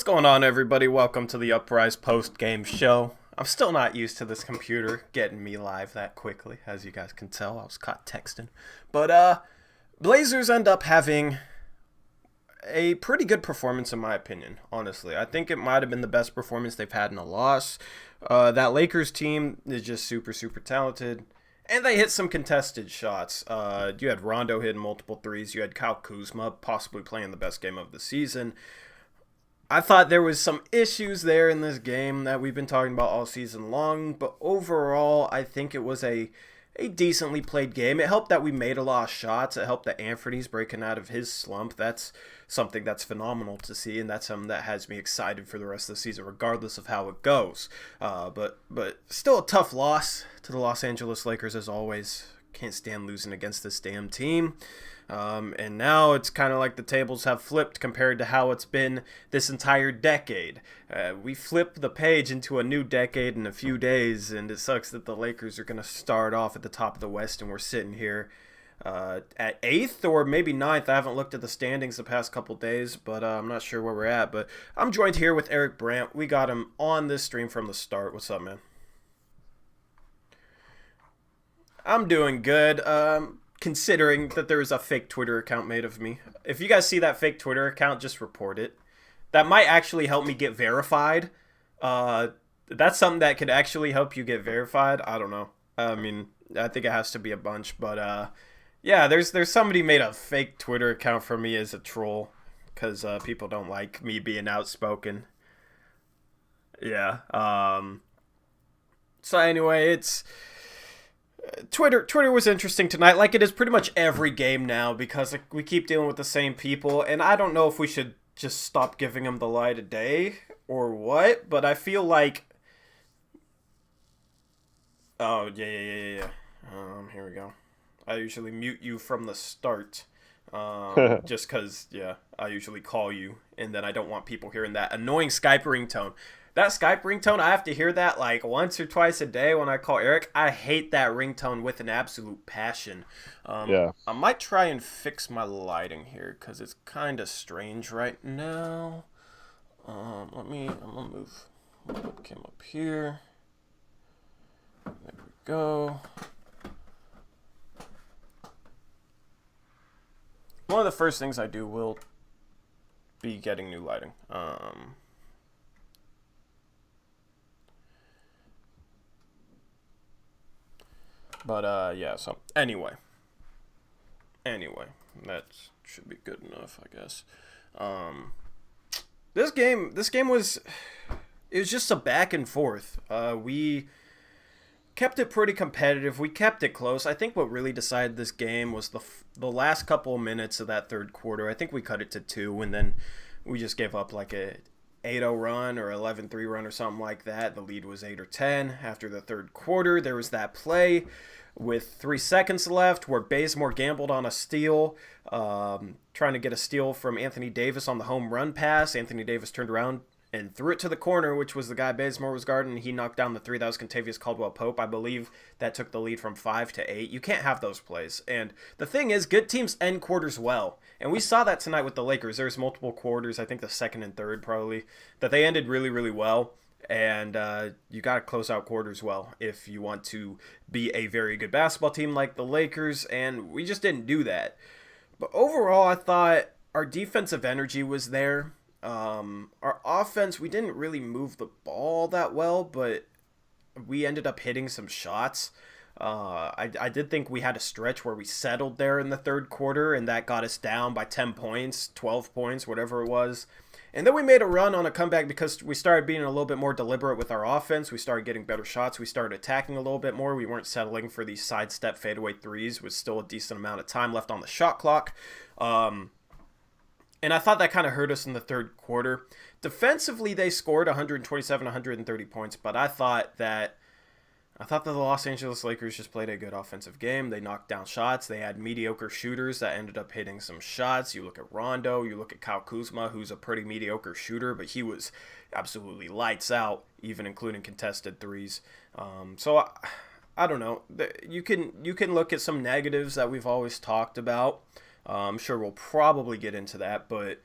What's going on, everybody? Welcome to the Uprise post-game show. I'm still not used to this computer getting me live that quickly. As you guys can tell, I was caught texting. But, Blazers end up having a pretty good performance, in my opinion, honestly. I think it might have been the best performance they've had in a loss. That Lakers team is just super, super talented. And they hit some contested shots. You had Rondo hitting multiple threes. You had Kyle Kuzma possibly playing the best game of the season. I thought there was some issues there in this game that we've been talking about all season long, but overall, I think it was a decently played game. It helped that we made a lot of shots. It helped that Anthony's breaking out of his slump. That's something that's phenomenal to see, and that's something that has me excited for the rest of the season, regardless of how it goes. But still a tough loss to the Los Angeles Lakers, as always. Can't stand losing against this damn team. And now it's kind of like the tables have flipped compared to how it's been this entire decade. We flip the page into a new decade in a few days, and it sucks that the Lakers are going to start off at the top of the West, and we're sitting here at 8th or maybe 9th. I haven't looked at the standings the past couple days, but I'm not sure where we're at. But I'm joined here with Eric Brandt. We got him on this stream from the start. What's up, man? I'm doing good. Considering that there is a fake Twitter account made of me. If you guys see that fake Twitter account, just report it. That might actually help me get verified. That's something that could actually help you get verified. I don't know. I mean, I think it has to be a bunch, but yeah, there's somebody made a fake Twitter account for me as a troll because people don't like me being outspoken. Yeah. So anyway, it's Twitter was interesting tonight, like it is pretty much every game now, because like, we keep dealing with the same people, and I don't know if we should just stop giving them the light of day or what, but I feel like... Oh, yeah. Here we go. I usually mute you from the start, just because, yeah, I usually call you, and then I don't want people hearing that annoying Skype ringtone. That Skype ringtone, I have to hear that like once or twice a day when I call Eric. I hate that ringtone with an absolute passion. Yeah. I might try and fix my lighting here because it's kind of strange right now. I'm gonna move my webcam up here. There we go. One of the first things I do will be getting new lighting. But, yeah, so, anyway, that should be good enough, I guess. This game it was just a back and forth. We kept it pretty competitive. We kept it close. I think what really decided this game was the last couple of minutes of that third quarter. I think we cut it to 2, and then we just gave up like a 8-0 run or 11-3 run or something like that. The lead was 8 or 10 after the third quarter. There was that play with 3 seconds left where Bazemore gambled on a steal, trying to get a steal from Anthony Davis on the home run pass. Anthony Davis turned around and threw it to the corner, which was the guy Bazemore was guarding. He knocked down the 3. That was Kentavious Caldwell-Pope. I believe that took the lead from 5 to 8. You can't have those plays. And the thing is, good teams end quarters well. And we saw that tonight with the Lakers. There's multiple quarters, I think the second and third probably, that they ended really, really well. And you got to close out quarters well if you want to be a very good basketball team like the Lakers. And we just didn't do that. But overall, I thought our defensive energy was there. Our offense, we didn't really move the ball that well, but we ended up hitting some shots. I did think we had a stretch where we settled there in the third quarter, and that got us down by 10 points, 12 points, whatever it was. And then we made a run on a comeback because we started being a little bit more deliberate with our offense. We started getting better shots. We started attacking a little bit more. We weren't settling for these sidestep fadeaway threes with still a decent amount of time left on the shot clock. And I thought that kind of hurt us in the third quarter. Defensively, they scored 127, 130 points, but I thought that the Los Angeles Lakers just played a good offensive game. They knocked down shots. They had mediocre shooters that ended up hitting some shots. You look at Rondo, you look at Kyle Kuzma, who's a pretty mediocre shooter, but he was absolutely lights out, even including contested threes. So I don't know. You can look at some negatives that we've always talked about. I'm sure we'll probably get into that, but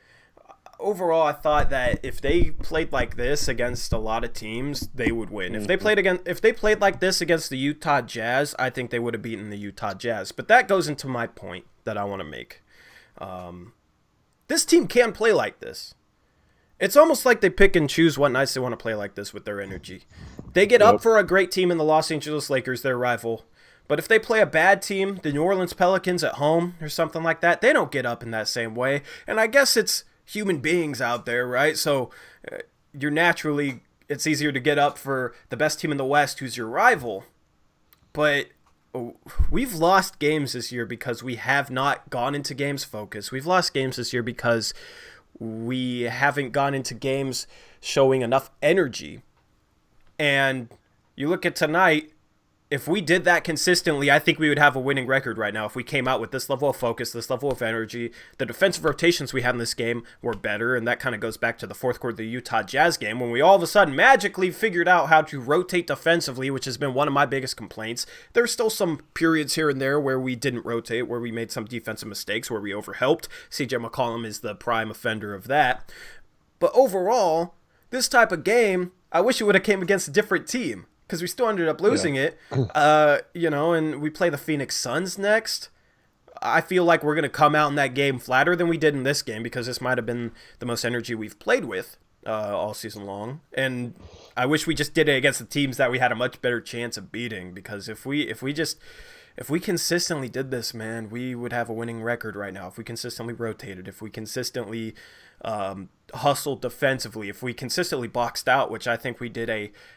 overall, I thought that if they played like this against a lot of teams, they would win. If they played like this against the Utah Jazz, I think they would have beaten the Utah Jazz. But that goes into my point that I want to make. This team can play like this. It's almost like they pick and choose what nights they want to play like this with their energy. They get up for a great team in the Los Angeles Lakers, their rival. But if they play a bad team, the New Orleans Pelicans at home or something like that, they don't get up in that same way. And I guess it's human beings out there, right? So it's easier to get up for the best team in the West who's your rival. But we've lost games this year because we have not gone into games focused. We've lost games this year because we haven't gone into games showing enough energy. And you look at tonight, if we did that consistently, I think we would have a winning record right now. If we came out with this level of focus, this level of energy, the defensive rotations we had in this game were better, and that kind of goes back to the fourth quarter of the Utah Jazz game when we all of a sudden magically figured out how to rotate defensively, which has been one of my biggest complaints. There's still some periods here and there where we didn't rotate, where we made some defensive mistakes, where we overhelped. CJ McCollum is the prime offender of that. But overall, this type of game, I wish it would have came against a different team, because we still ended up losing it, and we play the Phoenix Suns next. I feel like we're going to come out in that game flatter than we did in this game, because this might have been the most energy we've played with all season long. And I wish we just did it against the teams that we had a much better chance of beating, because if we consistently did this, man, we would have a winning record right now. If we consistently rotated, if we consistently hustled defensively, if we consistently boxed out, which I think we did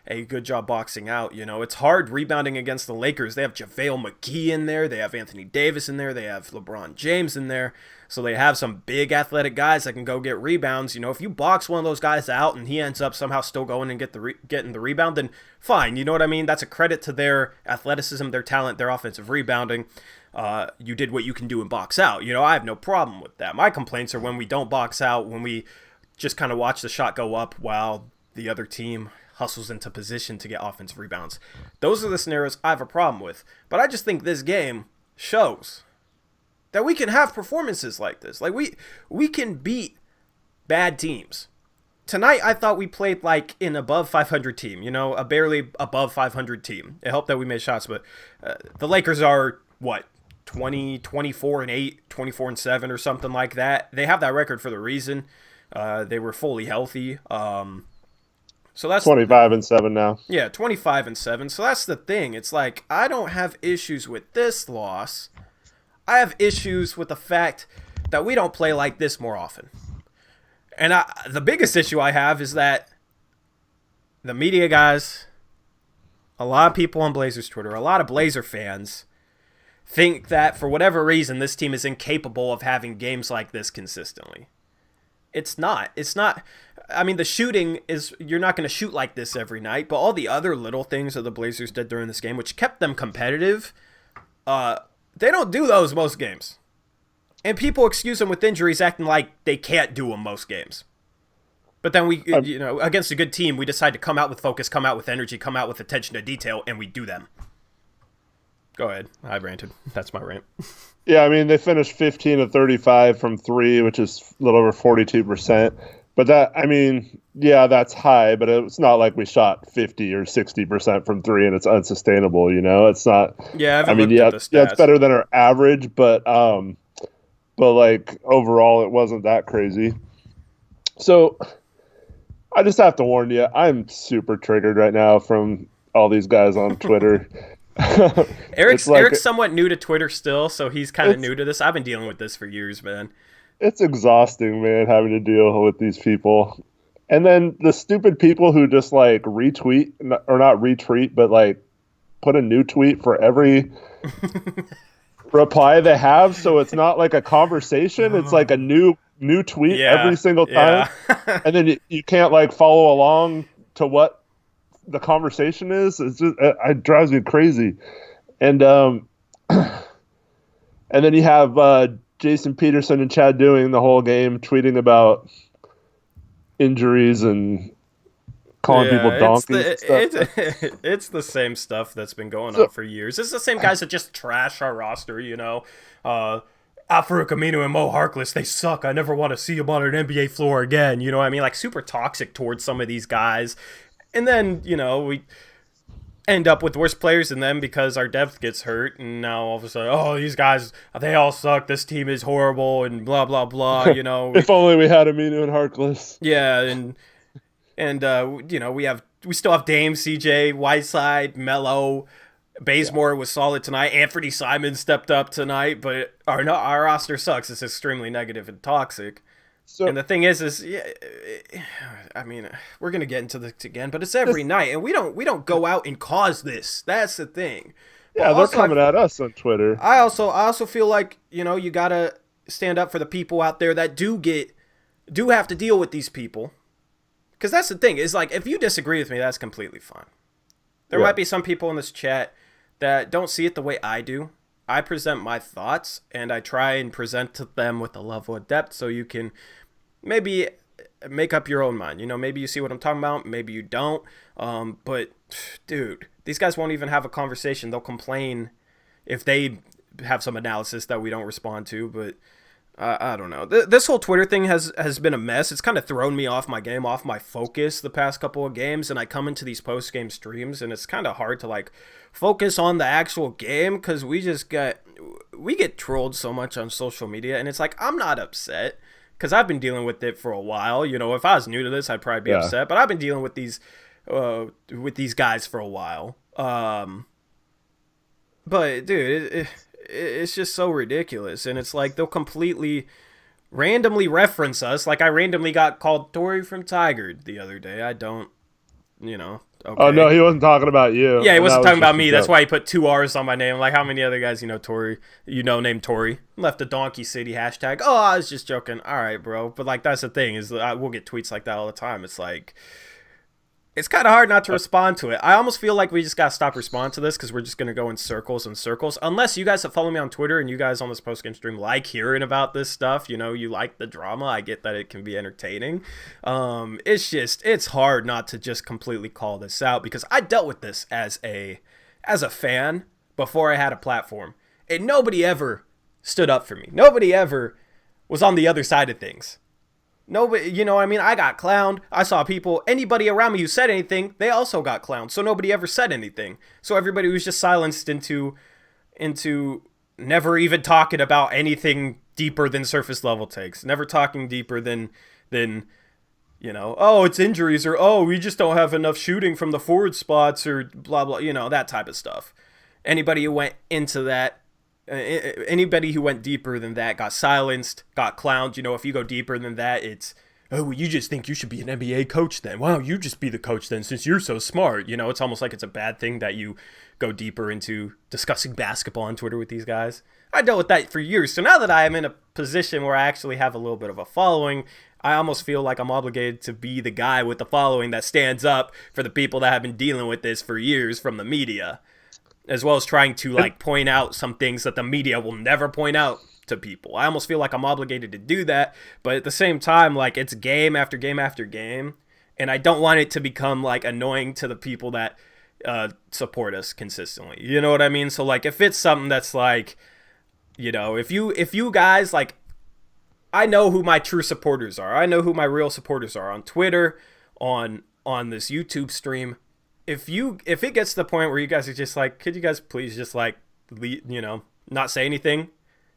a good job boxing out. It's hard rebounding against the Lakers. They have JaVale McGee in there. They have Anthony Davis in there. They have LeBron James in there. So they have some big athletic guys that can go get rebounds. If you box one of those guys out and he ends up somehow still going and getting the rebound, then fine. You know what I mean? That's a credit to their athleticism, their talent, their offensive rebounding. You did what you can do and box out. I have no problem with that. My complaints are when we don't box out, when we just kind of watch the shot go up while the other team hustles into position to get offensive rebounds. Those are the scenarios I have a problem with. But I just think this game shows that we can have performances like this. Like we can beat bad teams. Tonight, I thought we played like an above 500 team, a barely above 500 team. It helped that we made shots, but the Lakers are, 24-8, 24-7 or something like that. They have that record for the reason. They were fully healthy. So that's 25-7 now. Yeah, 25-7. So that's the thing. It's like I don't have issues with this loss. I have issues with the fact that we don't play like this more often. And the biggest issue I have is that the media guys, a lot of people on Blazers Twitter, a lot of Blazer fans think that for whatever reason this team is incapable of having games like this consistently. It's not. I mean, the shooting is, you're not going to shoot like this every night, but all the other little things that the Blazers did during this game, which kept them competitive, they don't do those most games. And people excuse them with injuries, acting like they can't do them most games. But then we, against a good team, we decide to come out with focus, come out with energy, come out with attention to detail, and we do them. Go ahead. I ranted. That's my rant. Yeah, I mean, they finished 15 of 35 from three, which is a little over 42%. But that, I mean, yeah, that's high, but it's not like we shot 50 or 60% from three and it's unsustainable, It's not. Yeah, I mean, yeah, it's better than our average, but like overall, it wasn't that crazy. So I just have to warn you, I'm super triggered right now from all these guys on Twitter. Eric's somewhat new to Twitter still, so he's kind of new to this. I've been dealing with this for years, man. It's exhausting, man, having to deal with these people. And then the stupid people who just like retweet, or not retweet, but like put a new tweet for every reply they have. So it's not like a conversation. It's like a new tweet every single time. Yeah. And then you can't like follow along to what the conversation is. It's just, it drives me crazy. And and then you have Jason Peterson and Chad Doing the whole game tweeting about injuries and calling people donkeys. It's the same stuff that's been going on for years. It's the same guys that just trash our roster, Alfred Camino and Mo Harkless, they suck. I never want to see them on an NBA floor again. You know what I mean? Like, super toxic towards some of these guys. And then, we end up with worse players than them because our depth gets hurt. And now all of a sudden, oh, these guys, they all suck. This team is horrible and blah, blah, blah, If only we had Aminu and Harkless. Yeah, and we still have Dame, CJ, Whiteside, Melo. Bazemore was solid tonight. Anthony Simon stepped up tonight, but our roster sucks. It's extremely negative and toxic. And the thing is I mean, we're gonna get into this again, but it's every night, and we don't go out and cause this. That's the thing. Yeah, they're coming at us on Twitter. I also feel like you gotta stand up for the people out there that do have to deal with these people, because that's the thing. Is like, if you disagree with me, that's completely fine. There might be some people in this chat that don't see it the way I do. I present my thoughts, and I try and present to them with a level of depth so you can maybe make up your own mind. Maybe you see what I'm talking about, maybe you don't. But, dude, these guys won't even have a conversation. They'll complain if they have some analysis that we don't respond to, but I don't know. This whole Twitter thing has been a mess. It's kind of thrown me off my game, off my focus the past couple of games, and I come into these post-game streams, and it's kind of hard to, focus on the actual game because we get trolled so much on social media, and it's like, I'm not upset because I've been dealing with it for a while. If I was new to this, I'd probably be upset, but I've been dealing with these guys for a while. But, dude, it's just so ridiculous, and it's like they'll completely randomly reference us. Like, I randomly got called Tori from Tiger the other day. I don't, okay. Oh, no, he wasn't talking about you. Yeah, he wasn't talking about me. That's why he put 2 R's on my name. Like, how many other guys Tori, named Tori? Left a Donkey City hashtag. Oh, I was just joking. All right, bro. But, that's the thing, is we'll get tweets like that all the time. It's like, it's kind of hard not to respond to it. I almost feel like we just got to stop responding to this because we're just going to go in circles and circles. Unless you guys have followed me on Twitter and you guys on this post-game stream like hearing about this stuff. You like the drama. I get that it can be entertaining. It's hard not to just completely call this out because I dealt with this as a fan before I had a platform. And nobody ever stood up for me. Nobody ever was on the other side of things. Nobody, what I mean? I got clowned. I saw anybody around me who said anything, they also got clowned. So nobody ever said anything. So everybody was just silenced into never even talking about anything deeper than surface level takes. Never talking deeper than oh, it's injuries, or oh, we just don't have enough shooting from the forward spots, or blah, blah, that type of stuff. Anybody who went into that, anybody who went deeper than that got silenced, got clowned. If you go deeper than that, it's, oh, well, you just think you should be an NBA coach then. Wow, you just be the coach then since you're so smart. It's almost like it's a bad thing that you go deeper into discussing basketball on Twitter with these guys. I dealt with that for years. So now that I am in a position where I actually have a little bit of a following, I almost feel like I'm obligated to be the guy with the following that stands up for the people that have been dealing with this for years from the media, as well as trying to point out some things that the media will never point out to people. I almost feel like I'm obligated to do that, but at the same time, it's game after game after game, and I don't want it to become annoying to the people that support us consistently. You know what I mean? So if it's something that's if you guys I know who my true supporters are. I know who my real supporters are on Twitter, on this YouTube stream. If it gets to the point where you guys are just could you guys please just not say anything,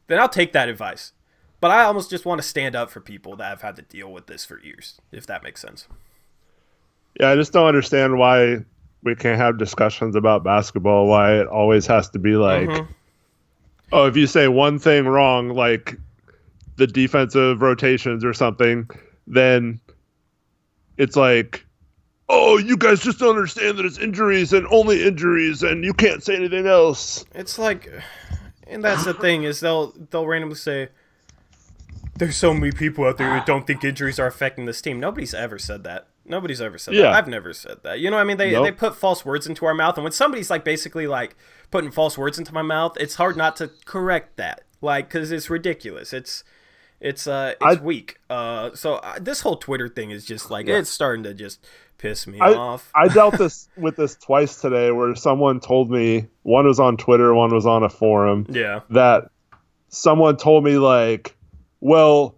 then I'll take that advice. But I almost just want to stand up for people that have had to deal with this for years, if that makes sense. Yeah, I just don't understand why we can't have discussions about basketball, why it always has to be oh, if you say one thing wrong, the defensive rotations or something, then it's oh, you guys just don't understand that it's injuries and only injuries and you can't say anything else. It's and that's the thing, is they'll randomly say, there's so many people out there who don't think injuries are affecting this team. Nobody's ever said that. Nobody's ever said that. I've never said that. You know what I mean? They put false words into our mouth, and when somebody's basically putting false words into my mouth, it's hard not to correct that. Because it's ridiculous. It's weak. So this whole Twitter thing is just it's starting to just piss me off. I dealt with this twice today, where someone told me, one was on Twitter, one was on a forum, that someone told me like, well,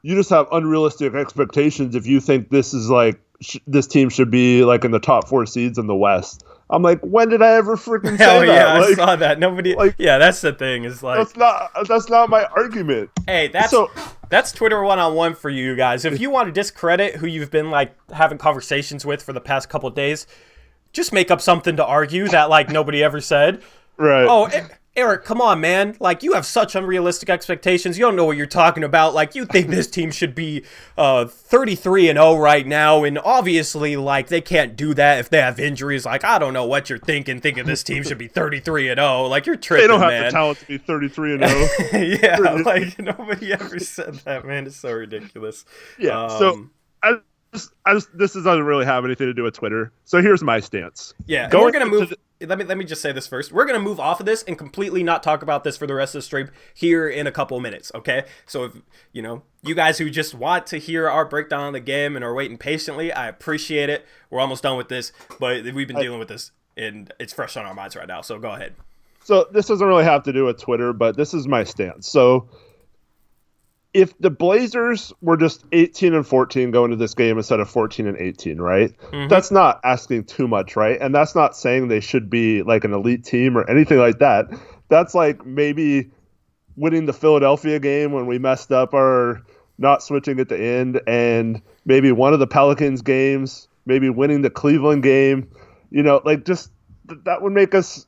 you just have unrealistic expectations if you think this is like this team should be like in the top 4 seeds in the West. I'm like, when did I ever freaking say Hell that? yeah, Like, I saw that. Nobody. like, Yeah, that's the thing. Is like that's not my argument. Hey, So that's Twitter 1-on-1 for you guys. If you want to discredit who you've been like having conversations with for the past couple of days, just make up something to argue that like nobody ever said. right. Oh, Eric, come on, man. Like, you have such unrealistic expectations. You don't know what you're talking about. Like, you think this team should be 33-0 right now, and obviously, like, they can't do that if they have injuries. Like, I don't know what you're thinking this team should be 33-0. Like, you're tripping, man. They don't have the talent to be 33-0. Yeah, like, nobody ever said that, man. It's so ridiculous. Yeah, so I just this doesn't really have anything to do with Twitter. So here's my stance. Yeah, we're going to move... Let me just say this first. We're going to move off of this and completely not talk about this for the rest of the stream here in a couple minutes, okay? So if, you guys who just want to hear our breakdown of the game and are waiting patiently, I appreciate it. We're almost done with this, but we've been dealing with this and it's fresh on our minds right now, so go ahead. So this doesn't really have to do with Twitter, but this is my stance. So if the Blazers were just 18-14 going to this game instead of 14-18, right? Mm-hmm. That's not asking too much, right? And that's not saying they should be like an elite team or anything like that. That's like maybe winning the Philadelphia game when we messed up our not switching at the end, and maybe one of the Pelicans games, maybe winning the Cleveland game. Like just that would make us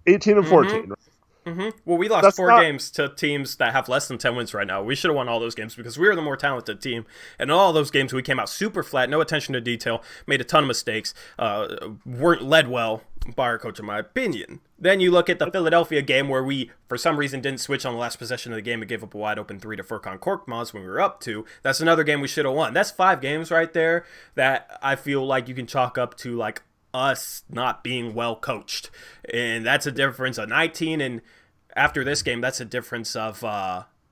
18-14, mm-hmm. right? Mm-hmm. Well, we lost four games to teams that have less than 10 wins right now. We should have won all those games because we were the more talented team. And in all those games, we came out super flat, no attention to detail, made a ton of mistakes, weren't led well by our coach, in my opinion. Then you look at the Philadelphia game where we, for some reason, didn't switch on the last possession of the game and gave up a wide-open 3 to Furkan Korkmaz when we were up 2. That's another game we should have won. That's 5 games right there that I feel like you can chalk up to, like, us not being well coached, and that's a difference of 19, and after this game that's a difference of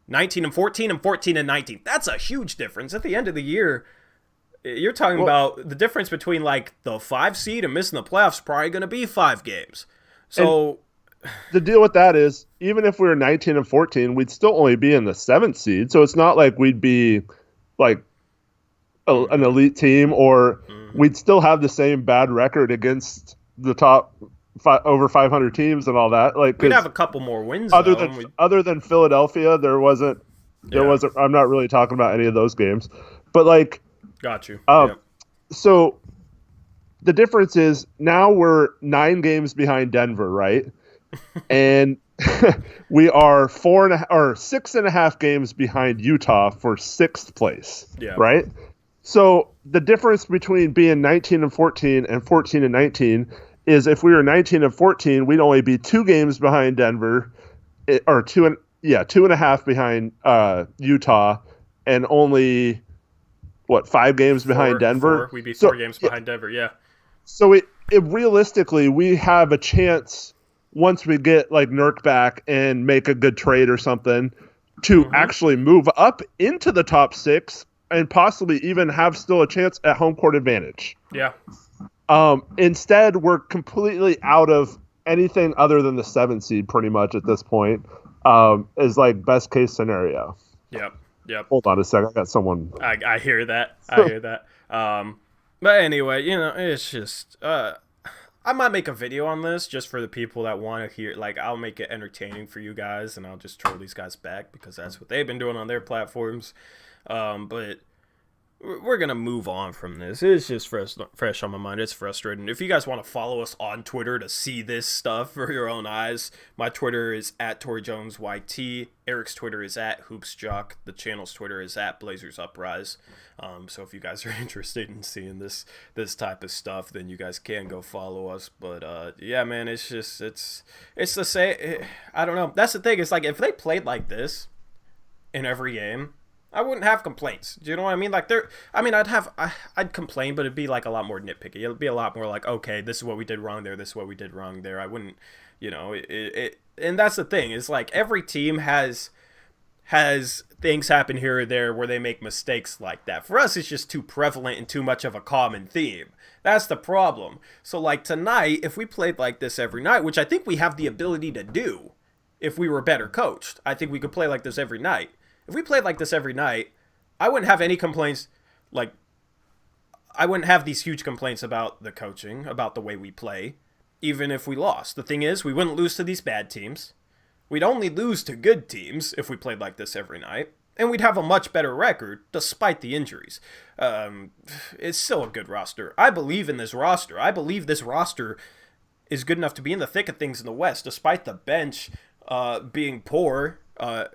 19-14 and 14-19. That's a huge difference. At the end of the year, you're talking about the difference between like the 5 seed and missing the playoffs probably going to be 5 games. So the deal with that is, even if we were 19-14, we'd still only be in the 7th seed, so it's not like we'd be like an elite team, or we'd still have the same bad record against the top over 500 teams and all that. Like, we'd have a couple more wins. Other than Philadelphia, there wasn't. I'm not really talking about any of those games, but like, got you. So the difference is now we're 9 games behind Denver, right? And we are 6.5 games behind Utah for 6th place. Yeah. Right. So the difference between being 19-14 and 14-19 is, if we were 19-14, we'd only be 2 games behind Denver, or 2.5 behind Utah, and only 5 games behind Denver. We'd be 4 games behind Denver. Yeah. So it realistically, we have a chance once we get like Nurk back and make a good trade or something to actually move up into the top 6 and possibly even have still a chance at home court advantage. Yeah. Instead, we're completely out of anything other than the 7th seed pretty much at this point, is like best case scenario. Yep. Hold on a second. I got someone. I hear that. I hear that. But anyway, it's just, I might make a video on this just for the people that want to hear. Like, I'll make it entertaining for you guys, and I'll just troll these guys back because that's what they've been doing on their platforms. But we're going to move on from this. It's just fresh on my mind. It's frustrating. If you guys want to follow us on Twitter to see this stuff for your own eyes, my Twitter is @ToryJonesYT. Eric's Twitter is @HoopsJock. The channel's Twitter is @BlazersUprise. So if you guys are interested in seeing this type of stuff, then you guys can go follow us. But yeah, man, it's the same. I don't know. That's the thing. It's like, if they played like this in every game, I wouldn't have complaints. Do you know what I mean? Like, I'd complain, but it'd be like a lot more nitpicky. It'd be a lot more like, okay, this is what we did wrong there. This is what we did wrong there. I wouldn't, and that's the thing. It's like every team has things happen here or there where they make mistakes like that. For us, it's just too prevalent and too much of a common theme. That's the problem. So like tonight, if we played like this every night, which I think we have the ability to do, if we were better coached. I think we could play like this every night. If we played like this every night, I wouldn't have any complaints. Like, I wouldn't have these huge complaints about the coaching, about the way we play, even if we lost. The thing is, we wouldn't lose to these bad teams. We'd only lose to good teams if we played like this every night. And we'd have a much better record, despite the injuries. It's still a good roster. I believe in this roster. I believe this roster is good enough to be in the thick of things in the West, despite the bench being poor.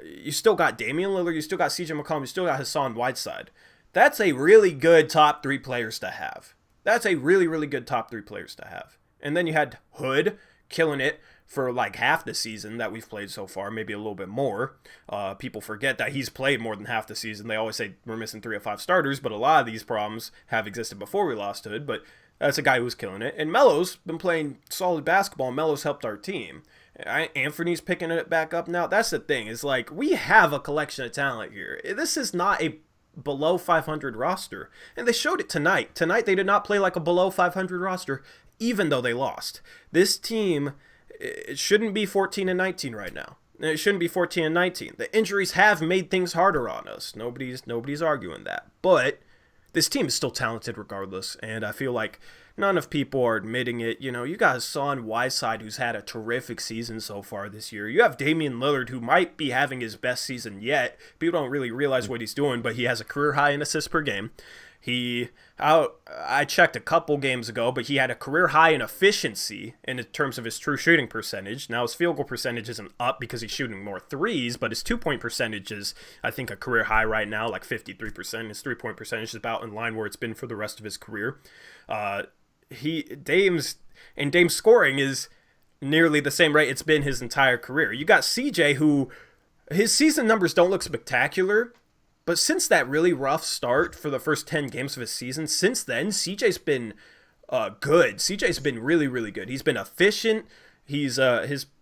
You still got Damian Lillard, you still got CJ McCollum, you still got Hassan Whiteside. That's a really good top 3 players to have. That's a really, really good top 3 players to have. And then you had Hood killing it for like half the season that we've played so far, maybe a little bit more. People forget that he's played more than half the season. They always say we're missing 3 or 5 starters, but a lot of these problems have existed before we lost Hood, but that's a guy who's killing it. And Melo's been playing solid basketball. Melo's helped our team. Anthony's picking it back up now. That's the thing. It's like we have a collection of talent here. This is not a below 500 roster. And they showed it tonight. Tonight they did not play like a below 500 roster, even though they lost. This team, it shouldn't be 14-19 right now. It shouldn't be 14-19. The injuries have made things harder on us. Nobody's arguing that. But this team is still talented regardless, and I feel like none of people are admitting it. You know, you got Hassan Whiteside, who's had a terrific season so far this year. You have Damian Lillard, who might be having his best season yet. People don't really realize what he's doing, but he has a career high in assists per game. I checked a couple games ago, but he had a career high in efficiency in terms of his true shooting percentage. Now, his field goal percentage isn't up because he's shooting more threes, but his 2-point percentage is, I think, a career high right now, like 53%. His 3-point percentage is about in line where it's been for the rest of his career. Dame's scoring is nearly the same rate it's been his entire career. You got CJ, who his season numbers don't look spectacular, but since that really rough start for the first 10 games of his season, since then, CJ's been good. CJ's been really, really good. He's been efficient. His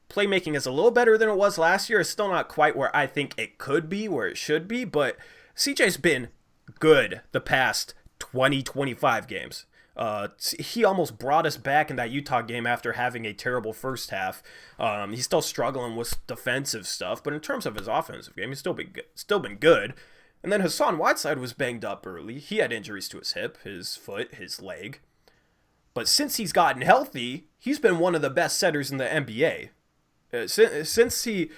playmaking is a little better than it was last year. It's still not quite where I think it could be, where it should be, but CJ's been good the past 20, 25 games. He almost brought us back in that Utah game after having a terrible first half. He's still struggling with defensive stuff, but in terms of his offensive game, he's still been good. And then Hassan Whiteside was banged up early. He had injuries to his hip, his foot, his leg. But since he's gotten healthy, he's been one of the best setters in the NBA. Since he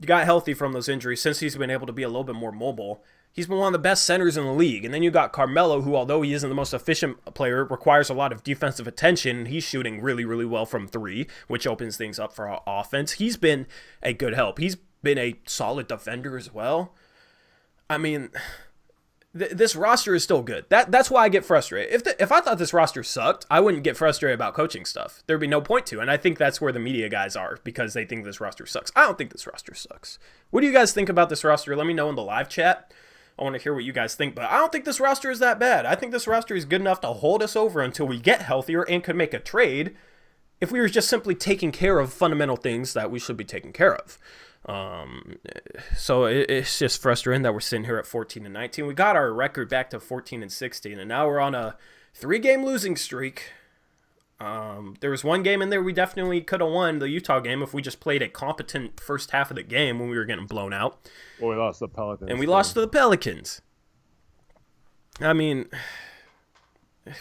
got healthy from those injuries, since he's been able to be a little bit more mobile, he's been one of the best centers in the league. And then you got Carmelo, who, although he isn't the most efficient player, requires a lot of defensive attention. He's shooting really, really well from 3, which opens things up for our offense. He's been a good help. He's been a solid defender as well. I mean, this roster is still good. That's why I get frustrated. If I thought this roster sucked, I wouldn't get frustrated about coaching stuff. There'd be no point to. And I think that's where the media guys are, because they think this roster sucks. I don't think this roster sucks. What do you guys think about this roster? Let me know in the live chat. I want to hear what you guys think, but I don't think this roster is that bad. I think this roster is good enough to hold us over until we get healthier and could make a trade if we were just simply taking care of fundamental things that we should be taking care of. So it's just frustrating that we're sitting here at 14-19. We got our record back to 14-16, and now we're on a 3-game losing streak. There was one game in there we definitely could have won, the Utah game, if we just played a competent first half of the game when we were getting blown out. Well, we lost to the Pelicans. And we lost to the Pelicans. I mean,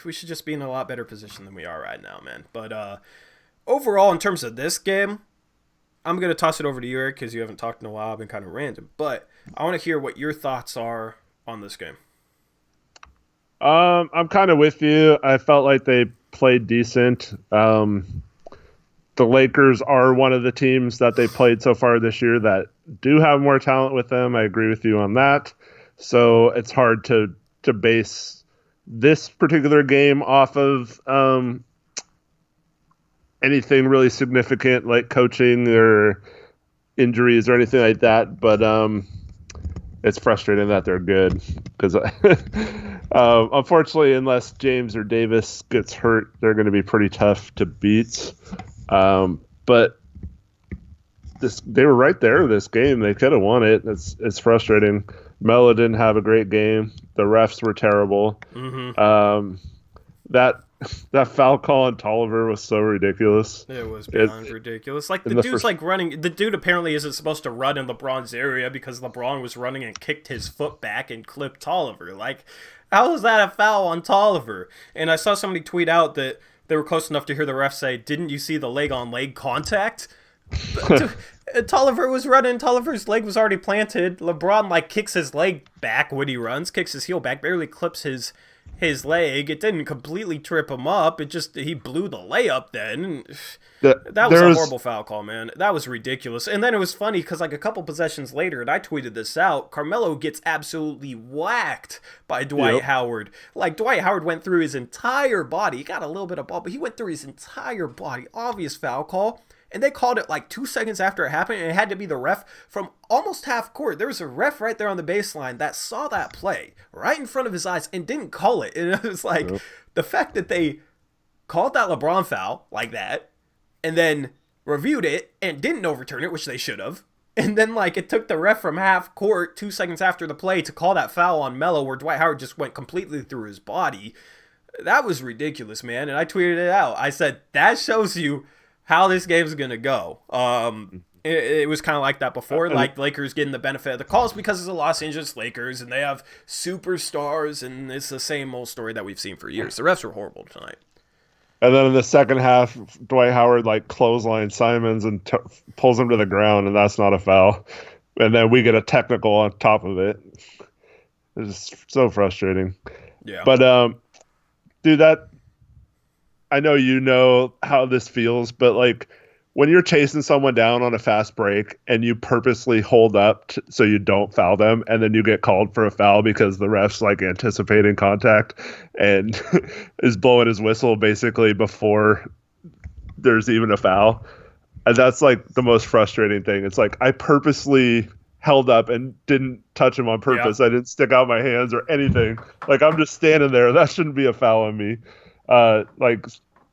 we should just be in a lot better position than we are right now, man. But overall, in terms of this game, I'm going to toss it over to you, Eric, because you haven't talked in a while. I've been kind of random. But I want to hear what your thoughts are on this game. I'm kind of with you. I felt like they played decent. The Lakers are one of the teams that they played so far this year that do have more talent with them. I agree with you on that. So it's hard to base this particular game off of anything really significant like coaching or injuries or anything like that. But it's frustrating that they're good because unfortunately, unless James or Davis gets hurt, they're going to be pretty tough to beat. But they were right there this game. They could have won it. It's frustrating. Melo didn't have a great game. The refs were terrible. Mm-hmm. That that foul call on Tolliver was so ridiculous. It was beyond ridiculous. Like, the dude's like running. The dude apparently isn't supposed to run in LeBron's area because LeBron was running and kicked his foot back and clipped Tolliver. Like, how is that a foul on Tolliver? And I saw somebody tweet out that they were close enough to hear the ref say, "Didn't you see the leg-on-leg contact?" Tolliver was running. Tolliver's leg was already planted. LeBron like kicks his leg back when he runs, kicks his heel back, barely clips his leg. It didn't completely trip him up. It just, he blew the layup then. That was a horrible foul call, man. That was ridiculous. And then it was funny because like a couple possessions later, and I tweeted this out, Carmelo gets absolutely whacked by Dwight Howard. Like, Dwight Howard went through his entire body. He got a little bit of ball, but he went through his entire body. Obvious foul call. And they called it like 2 seconds after it happened, and it had to be the ref from almost half court. There was a ref right there on the baseline that saw that play right in front of his eyes and didn't call it. And it was like, the fact that they called that LeBron foul like that and then reviewed it and didn't overturn it, which they should have. And then like it took the ref from half court 2 seconds after the play to call that foul on Melo where Dwight Howard just went completely through his body. That was ridiculous, man. And I tweeted it out. I said, that shows you how this game's gonna go. It was kind of like that before, like Lakers getting the benefit of the calls because it's the Los Angeles Lakers and they have superstars, and it's the same old story that we've seen for years. The refs were horrible tonight. And then in the second half, Dwight Howard like clothesline Simons and pulls him to the ground, and that's not a foul. And then we get a technical on top of it. It's so frustrating. Yeah. But dude, I know you know how this feels, but like when you're chasing someone down on a fast break and you purposely hold up so you don't foul them, and then you get called for a foul because the ref's like anticipating contact and is blowing his whistle basically before there's even a foul. And that's like the most frustrating thing. It's like I purposely held up and didn't touch him on purpose. Yeah. I didn't stick out my hands or anything. Like I'm just standing there. That shouldn't be a foul on me. Like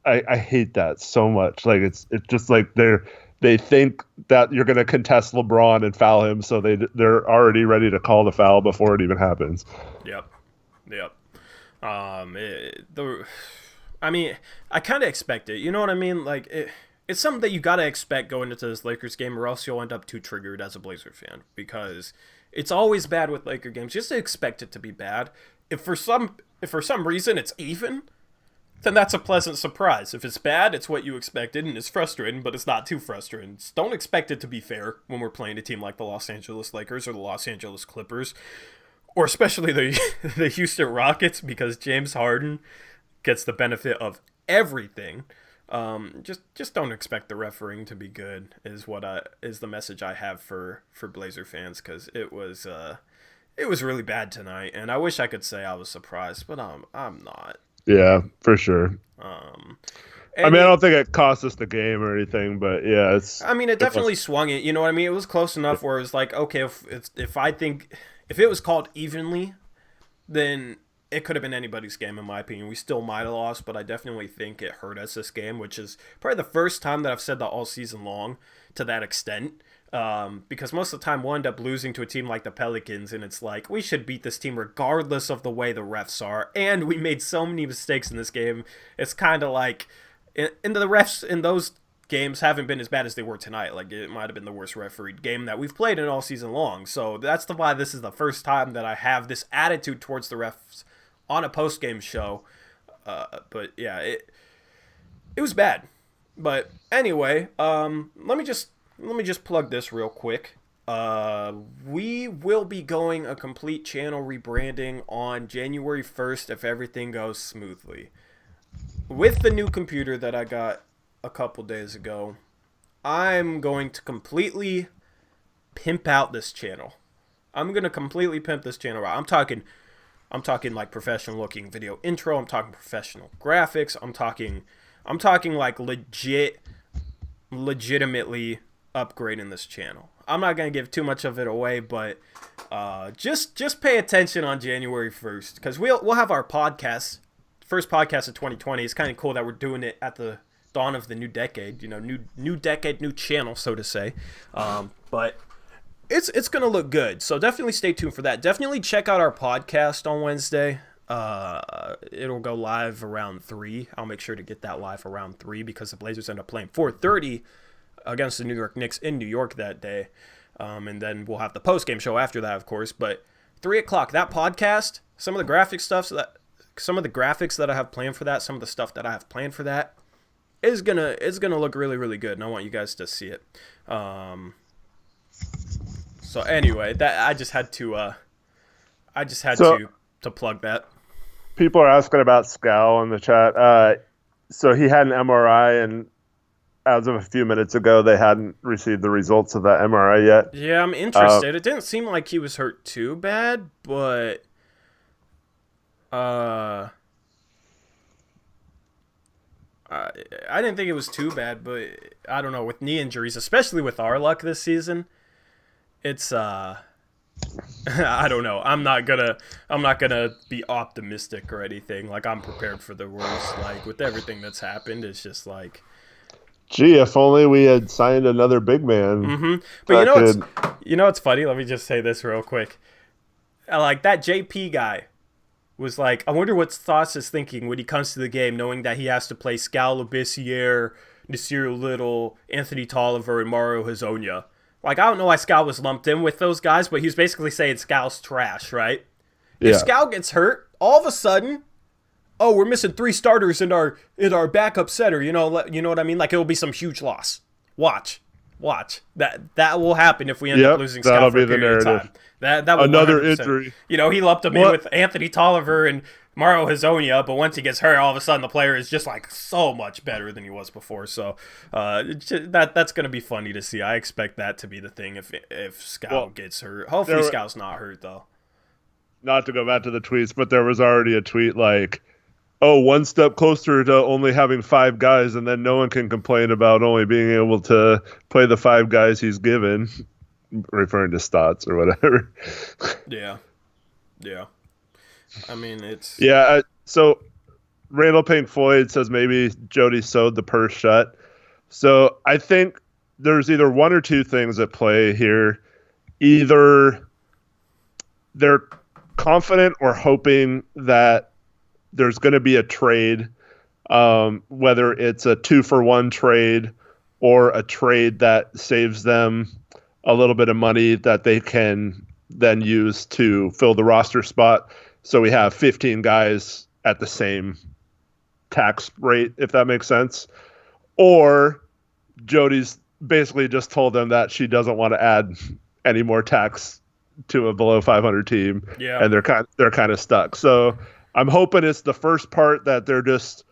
I hate that so much. Like it's just like they think that you're going to contest LeBron and foul him, so they're already ready to call the foul before it even happens. Yep. I mean, I kind of expect it. You know what I mean? Like it's something that you got to expect going into this Lakers game, or else you'll end up too triggered as a Blazer fan, because it's always bad with Laker games. Just expect it to be bad. If for some reason it's even, then that's a pleasant surprise. If it's bad, it's what you expected, and it's frustrating, but it's not too frustrating. Just don't expect it to be fair when we're playing a team like the Los Angeles Lakers or the Los Angeles Clippers, or especially the Houston Rockets, because James Harden gets the benefit of everything. Just don't expect the refereeing to be good is the message I have for Blazer fans, because it was really bad tonight, and I wish I could say I was surprised, but I'm not. Yeah, for sure. I don't think it cost us the game or anything, but yeah, it definitely swung it. You know what I mean? It was close enough where it was like, okay, if it was called evenly, then it could have been anybody's game in my opinion. We still might have lost, but I definitely think it hurt us this game, which is probably the first time that I've said that all season long to that extent. Because most of the time we'll end up losing to a team like the Pelicans, and it's like, we should beat this team regardless of the way the refs are, and we made so many mistakes in this game. It's kind of like, and the refs in those games haven't been as bad as they were tonight. Like, it might have been the worst refereed game that we've played in all season long. So that's why this is the first time that I have this attitude towards the refs on a post-game show. But yeah, it was bad. But anyway, let me just plug this real quick. We will be going a complete channel rebranding on January 1st if everything goes smoothly. With the new computer that I got a couple days ago, I'm going to completely pimp out this channel. I'm going to completely pimp this channel out. I'm talking like professional looking video intro. I'm talking professional graphics. I'm talking like legitimately upgrading this channel. I'm not going to give too much of it away, but just pay attention on January 1st, because we'll have our podcast, first podcast of 2020. It's kind of cool that we're doing it at the dawn of the new decade, new decade, new channel, so to say. But it's going to look good, so definitely stay tuned for that. Definitely check out our podcast on Wednesday. It'll go live around 3. I'll make sure to get that live around 3 because the Blazers end up playing 4:30 against the New York Knicks in New York that day. And then we'll have the post-game show after that, of course. But 3 o'clock, that podcast, some of the graphics that I have planned for that, some of the stuff that I have planned for that is gonna look really, really good, and I want you guys to see it. So anyway, that I just had to plug that. People are asking about Scal in the chat. So he had an MRI, and as of a few minutes ago, they hadn't received the results of that MRI yet. Yeah, I'm interested. It didn't seem like he was hurt too bad, but I didn't think it was too bad. But I don't know, with knee injuries, especially with our luck this season, it's I don't know. I'm not gonna be optimistic or anything. Like, I'm prepared for the worst. Like, with everything that's happened, it's just like, gee, if only we had signed another big man. Mm-hmm. But you know what's funny? Let me just say this real quick. Like, that JP guy was like, I wonder what Thoughts is thinking when he comes to the game, knowing that he has to play Scal Labissiere, Nasir Little, Anthony Tolliver, and Mario Hezonja. Like, I don't know why Scal was lumped in with those guys, but he was basically saying Scal's trash, right? Yeah. If Scal gets hurt, all of a sudden, oh, we're missing 3 starters in our backup center. You know what I mean? Like, it'll be some huge loss. Watch. That will happen if we end up losing Scal for a period of time. That will another 100%. Injury. You know, he lumped him in with Anthony Tolliver and Mario Hezonja, but once he gets hurt, all of a sudden the player is just like so much better than he was before. So that's going to be funny to see. I expect that to be the thing if Scal gets hurt. Hopefully Scal's not hurt, though. Not to go back to the tweets, but there was already a tweet like, oh, one step closer to only having 5 guys, and then no one can complain about only being able to play the 5 guys he's given, referring to Stotts or whatever. Yeah. I mean, it's... Yeah, so Randall Pink Floyd says maybe Jody sewed the purse shut. So I think there's either one or two things at play here. Either they're confident or hoping that there's going to be a trade, whether it's a 2-for-1 trade or a trade that saves them a little bit of money that they can then use to fill the roster spot. So we have 15 guys at the same tax rate, if that makes sense. Or Jody's basically just told them that she doesn't want to add any more tax to a below 500 team, and they're kind of stuck. So I'm hoping it's the first part, that they're just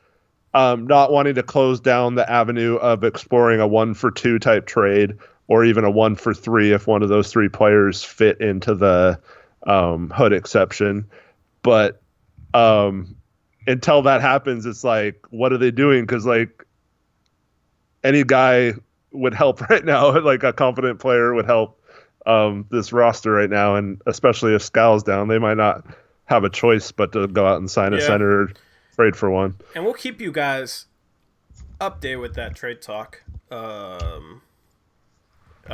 not wanting to close down the avenue of exploring a 1-for-2 type trade, or even a 1-for-3 if one of those 3 players fit into the Hood exception. But until that happens, it's like, what are they doing? Because like, any guy would help right now. Like, a confident player would help this roster right now, and especially if Scal's down, they might not have a choice but to go out and sign a center or trade for one. And we'll keep you guys updated with that trade talk. I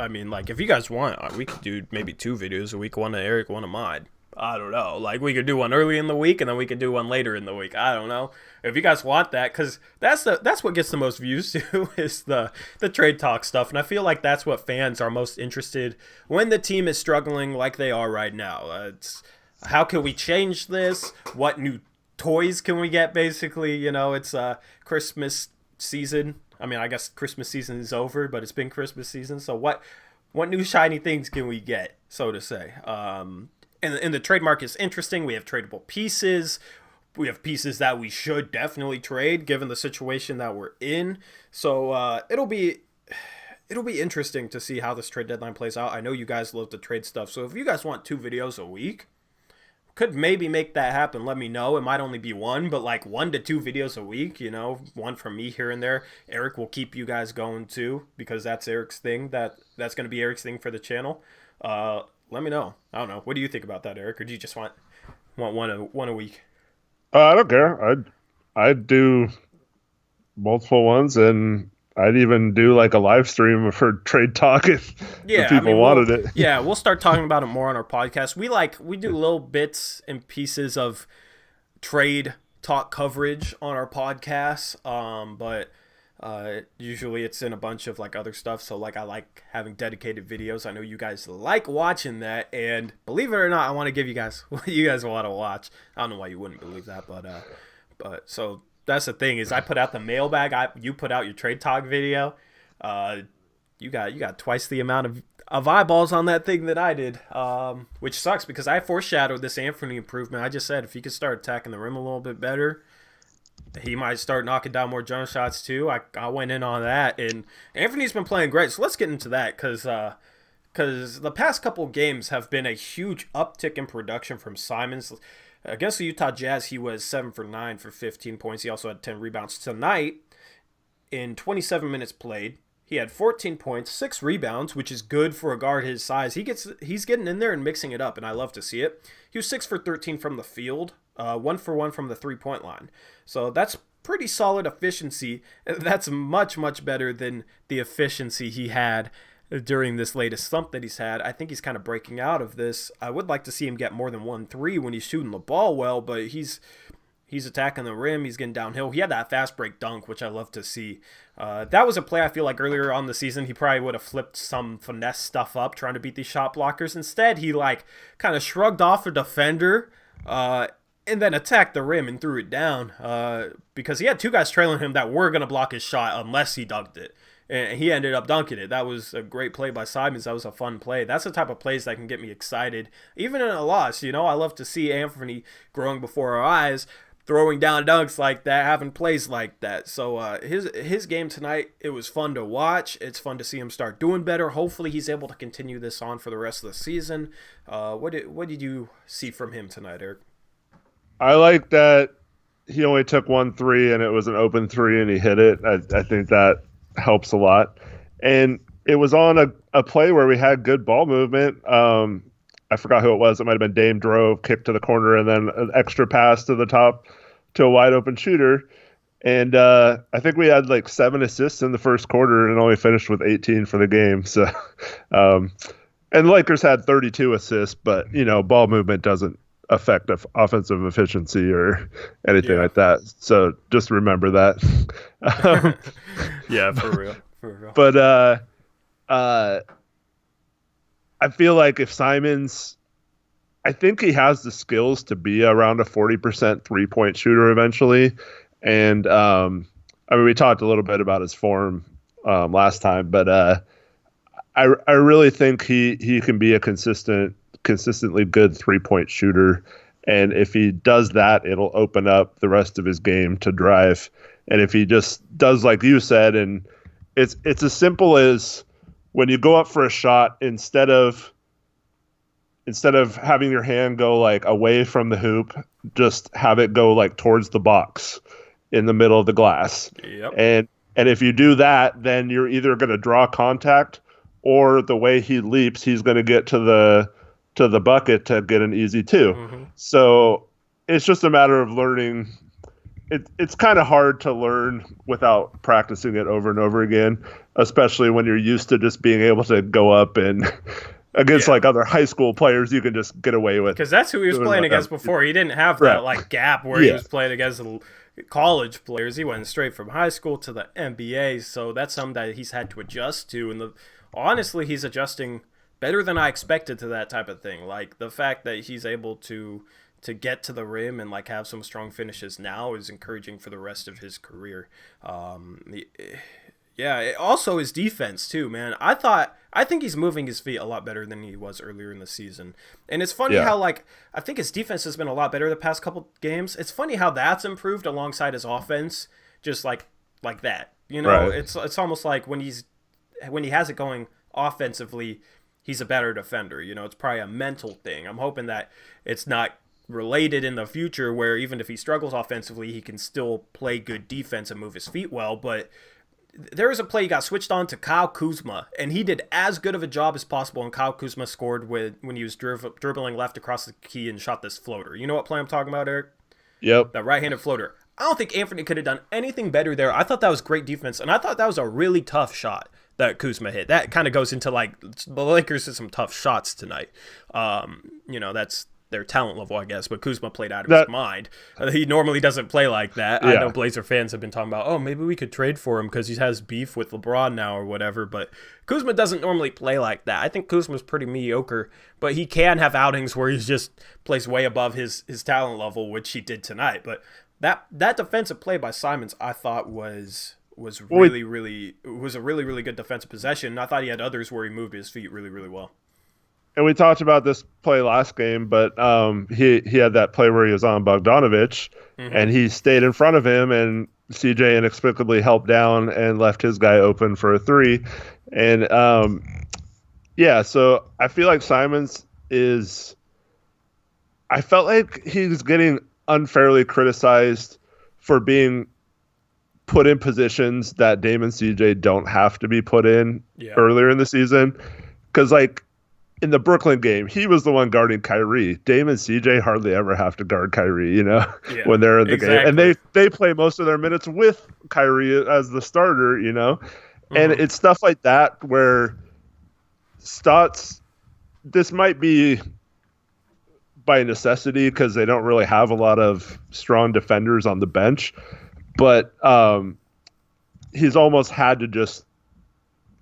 mean, like, if you guys want, we could do maybe 2 videos a week, one of Eric, one of mine. I don't know. Like, we could do one early in the week, and then we could do one later in the week. I don't know. If you guys want that, because that's what gets the most views too, is the trade talk stuff. And I feel like that's what fans are most interested when the team is struggling like they are right now. It's how can we change this? What new toys can we get, basically? You know, it's Christmas season. I mean, I guess Christmas season is over, but it's been Christmas season. So what new shiny things can we get, so to say? And the trade market is interesting. We have tradable pieces. We have pieces that we should definitely trade given the situation that we're in. So it'll be interesting to see how this trade deadline plays out. I know you guys love the trade stuff. So if you guys want 2 videos a week, could maybe make that happen. Let me know. It might only be 1, but like 1 to 2 videos a week, you know, 1 from me here and there. Eric will keep you guys going too, because that's Eric's thing. That's going to be Eric's thing for the channel. Let me know. I don't know. What do you think about that, Eric? Or do you just want one a week? I don't care. I'd do multiple ones, and I'd even do like a live stream for trade talk if people wanted it. Yeah, we'll start talking about it more on our podcast. We do little bits and pieces of trade talk coverage on our podcast, but usually it's in a bunch of like other stuff. So like I like having dedicated videos. I know you guys like watching that, and believe it or not, I want to give you guys what you guys want to watch. I don't know why you wouldn't believe that, but so that's the thing is I put out the mailbag. You put out your trade talk video. You got twice the amount of eyeballs on that thing that I did, which sucks because I foreshadowed this Anthony improvement. I just said if he could start attacking the rim a little bit better, he might start knocking down more jump shots too. I went in on that, and Anthony's been playing great. So let's get into that because the past couple games have been a huge uptick in production from Simons. Against the Utah Jazz, he was 7 for 9 for 15 points. He also had 10 rebounds. Tonight, in 27 minutes played, he had 14 points, 6 rebounds, which is good for a guard his size. He's getting in there and mixing it up, and I love to see it. He was 6 for 13 from the field, 1 for 1 from the three-point line. So that's pretty solid efficiency. That's much, much better than the efficiency he had during this latest slump that he's had. I think he's kind of breaking out of this. I would like to see him get more than 1-3 when he's shooting the ball well, but he's attacking the rim. He's getting downhill. He had that fast break dunk, which I love to see. That was a play I feel like earlier on the season he probably would have flipped some finesse stuff up trying to beat these shot blockers. Instead, he like kind of shrugged off a defender and then attacked the rim and threw it down because he had 2 guys trailing him that were going to block his shot unless he dunked it. And he ended up dunking it. That was a great play by Simons. That was a fun play. That's the type of plays that can get me excited. Even in a loss, I love to see Anthony growing before our eyes, throwing down dunks like that, having plays like that. So his game tonight, it was fun to watch. It's fun to see him start doing better. Hopefully he's able to continue this on for the rest of the season. What did you see from him tonight, Eric? I like that he only took 1 3 and it was an open 3 and he hit it. I think that helps a lot. And it was on a play where we had good ball movement. I forgot who it was. It might have been Dame drove, kick to the corner, and then an extra pass to the top to a wide open shooter. And I think we had like 7 assists in the first quarter and only finished with 18 for the game. So, and the Lakers had 32 assists, but ball movement doesn't affect offensive efficiency or anything like that. So just remember that. Yeah, for real. But I feel like if Simons, I think he has the skills to be around a 40% three-point shooter eventually. And we talked a little bit about his form last time, but I really think he can be a consistently good three-point shooter. And if he does that, it'll open up the rest of his game to drive. And if he just does like you said, and it's as simple as when you go up for a shot, instead of having your hand go like away from the hoop, just have it go like towards the box in the middle of the glass. Yep. And if you do that, then you're either going to draw contact, or the way he leaps, he's going to get to the bucket to get an easy 2. Mm-hmm. So it's just a matter of learning. It's kind of hard to learn without practicing it over and over again, especially when you're used to just being able to go up and against like other high school players, you can just get away with. Because that's who he was playing against before. He didn't have that like gap where he was playing against the college players. He went straight from high school to the NBA, so that's something that he's had to adjust to. And honestly, he's adjusting better than I expected to that type of thing. Like the fact that he's able to get to the rim and like have some strong finishes now is encouraging for the rest of his career. Also his defense too, man. I think he's moving his feet a lot better than he was earlier in the season. And it's funny how like I think his defense has been a lot better the past couple games. It's funny how that's improved alongside his offense, just like that. Right. It's almost like when he has it going offensively, he's a better defender. It's probably a mental thing. I'm hoping that it's not related in the future where even if he struggles offensively, he can still play good defense and move his feet well. But there was a play he got switched on to Kyle Kuzma, and he did as good of a job as possible, and Kyle Kuzma scored when he was dribbling left across the key and shot this floater. You know what play I'm talking about, Eric? Yep. That right-handed floater. I don't think Anthony could have done anything better there. I thought that was great defense, and I thought that was a really tough shot that Kuzma hit. That kind of goes into like the Lakers did some tough shots tonight. That's their talent level, I guess. But Kuzma played out of his mind. He normally doesn't play like that. Yeah. I know Blazer fans have been talking about, oh, maybe we could trade for him because he has beef with LeBron now or whatever. But Kuzma doesn't normally play like that. I think Kuzma's pretty mediocre, but he can have outings where he just plays way above his talent level, which he did tonight. But that defensive play by Simons, I thought was a really, really good defensive possession. I thought he had others where he moved his feet really, really well. And we talked about this play last game, but he had that play where he was on Bogdanovic, and he stayed in front of him, and CJ inexplicably helped down and left his guy open for a three. And, so I feel like Simons I felt like he's getting unfairly criticized for being put in positions that Dame and CJ don't have to be put in earlier in the season. Because, in the Brooklyn game, he was the one guarding Kyrie. Dame and CJ hardly ever have to guard Kyrie, when they're in the game. And they play most of their minutes with Kyrie as the starter, And it's stuff like that where Stotts, this might be by necessity because they don't really have a lot of strong defenders on the bench. But he's almost had to just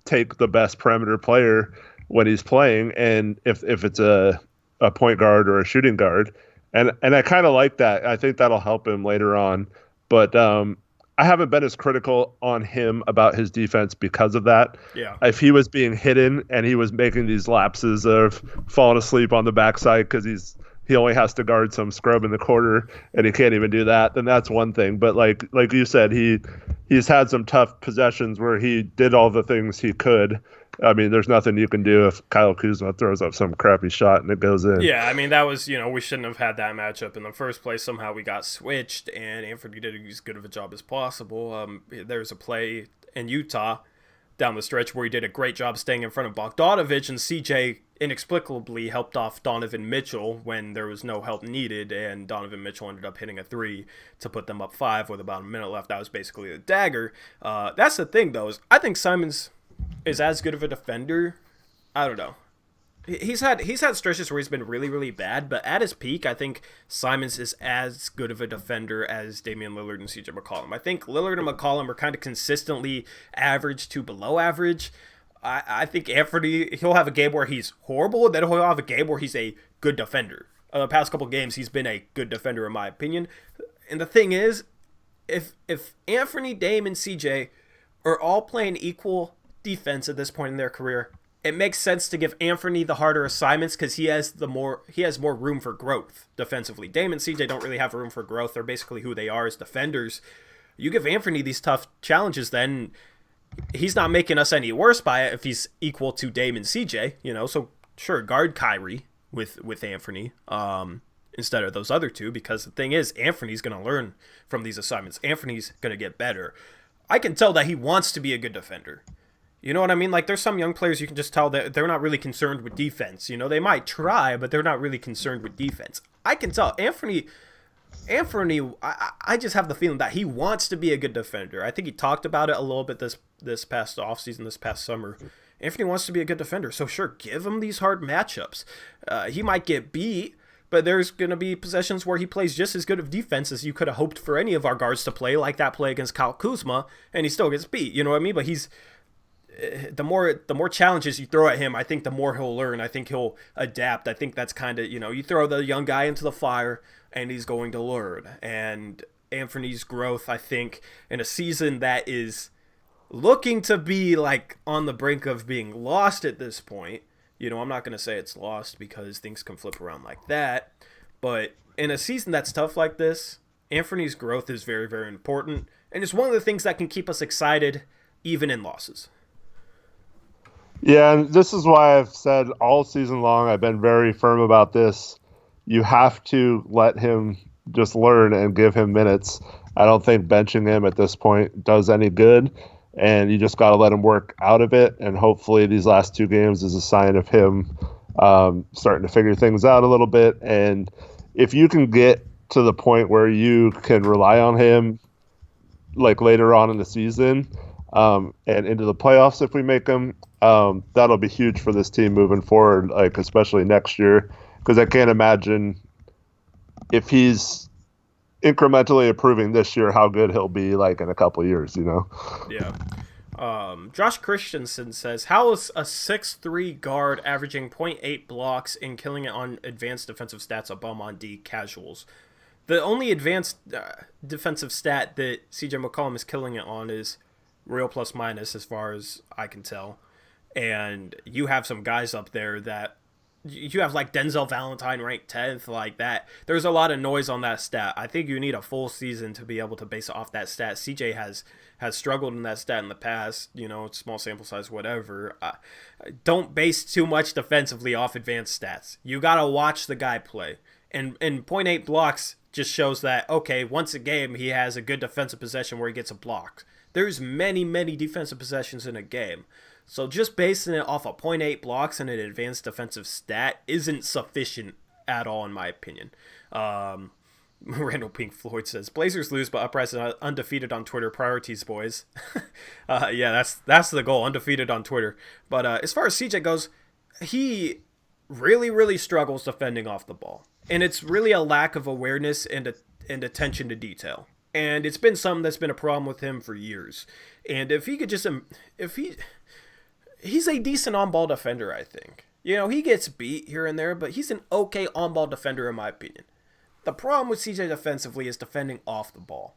take the best perimeter player when he's playing, and if it's a point guard or a shooting guard, and I kind of like that. I think that'll help him later on. But I haven't been as critical on him about his defense because of that. Yeah. If he was being hidden and he was making these lapses of falling asleep on the backside because he only has to guard some scrub in the corner and he can't even do that, then that's one thing. But like you said, he's had some tough possessions where he did all the things he could. I mean, there's nothing you can do if Kyle Kuzma throws up some crappy shot and it goes in. Yeah, I mean, that was, we shouldn't have had that matchup in the first place. Somehow we got switched, and Anthony did as good of a job as possible. There's a play in Utah down the stretch where he did a great job staying in front of Bogdanovic, and CJ inexplicably helped off Donovan Mitchell when there was no help needed, and Donovan Mitchell ended up hitting a three to put them up 5 with about a minute left. That was basically a dagger. That's the thing, though, is I think Simons is as good of a defender. I don't know. He's had stretches where he's been really, really bad, but at his peak, I think Simons is as good of a defender as Damian Lillard and CJ McCollum. I think Lillard and McCollum are kind of consistently average to below average. I think Anthony, he'll have a game where he's horrible, and then he'll have a game where he's a good defender. The past couple games, he's been a good defender, in my opinion. And the thing is, if Anthony, Dame, and CJ are all playing equal defense at this point in their career, it makes sense to give Anthony the harder assignments because he has more room for growth defensively. Dame and CJ don't really have room for growth. They're basically who they are as defenders. You give Anthony these tough challenges, then he's not making us any worse by it if he's equal to Dame and CJ, So sure, guard Kyrie with Anthony instead of those other two, because the thing is, Anthony's going to learn from these assignments. Anthony's going to get better. I can tell that he wants to be a good defender. You know what I mean? There's some young players you can just tell that they're not really concerned with defense. They might try, but they're not really concerned with defense. I can tell Anthony, I just have the feeling that he wants to be a good defender. I think he talked about it a little bit this past offseason, this past summer. Anthony wants to be a good defender, so sure, give him these hard matchups. He might get beat, but there's going to be possessions where he plays just as good of defense as you could have hoped for any of our guards to play, like that play against Kyle Kuzma, and he still gets beat. You know what I mean? But the more challenges you throw at him, I think the more he'll learn. I think he'll adapt. I think that's kind of, you throw the young guy into the fire and he's going to learn. And Anthony's growth, I think, in a season that is looking to be on the brink of being lost at this point. I'm not going to say it's lost because things can flip around like that. But in a season that's tough like this, Anthony's growth is very, very important. And it's one of the things that can keep us excited even in losses. Yeah, and this is why I've said all season long, I've been very firm about this. You have to let him just learn and give him minutes. I don't think benching him at this point does any good, and you just got to let him work out of it. And hopefully these last 2 games is a sign of him starting to figure things out a little bit. And if you can get to the point where you can rely on him later on in the season and into the playoffs if we make them, that'll be huge for this team moving forward, especially next year. because I can't imagine if he's incrementally improving this year, how good he'll be like in a couple of years, you know? Yeah. Josh Christensen says, how is a 6'3 guard averaging .8 blocks and killing it on advanced defensive stats a bum on D casuals? The only advanced defensive stat that CJ McCollum is killing it on is real plus minus, as far as I can tell. And you have some guys up there that you have like Denzel Valentine ranked 10th, like that. There's a lot of noise on that stat. I think you need a full season to be able to base it off that stat. CJ has struggled in that stat in the past, you know, small sample size, whatever. Don't base too much defensively off advanced stats. You got to watch the guy play. And .8 blocks just shows that, okay, once a game, he has a good defensive possession where he gets a block. There's many, many defensive possessions in a game. So just basing it off of .8 blocks and an advanced defensive stat isn't sufficient at all, in my opinion. Randall Pink Floyd says, Blazers lose, but Uprise is undefeated on Twitter. Priorities, boys. Yeah, that's the goal, undefeated on Twitter. But as far as CJ goes, he really, really struggles defending off the ball. And it's really a lack of awareness and attention to detail. And it's been something that's been a problem with him for years. And if he could just, he's a decent on-ball defender, I think. You know, he gets beat here and there, but he's an okay on-ball defender in my opinion. The problem with CJ defensively is defending off the ball.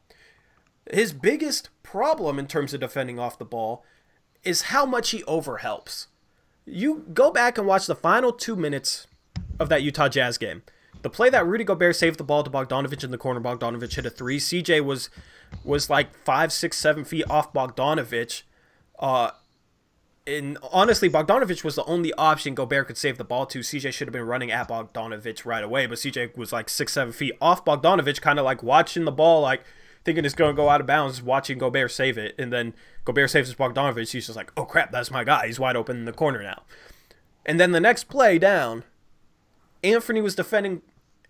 His biggest problem in terms of defending off the ball is how much he overhelps. You go back and watch the final 2 minutes of that Utah Jazz game. The play that Rudy Gobert saved the ball to Bogdanović in the corner, Bogdanović hit a three. CJ was like 5, 6, 7 feet off Bogdanović. And honestly, Bogdanović was the only option Gobert could save the ball to. CJ should have been running at Bogdanović right away, but CJ was like 6, 7 feet off Bogdanović, kind of like watching the ball, like thinking it's going to go out of bounds, watching Gobert save it. And then Gobert saves Bogdanović. He's just like, oh crap, that's my guy. He's wide open in the corner now. And then the next play down, Anthony was defending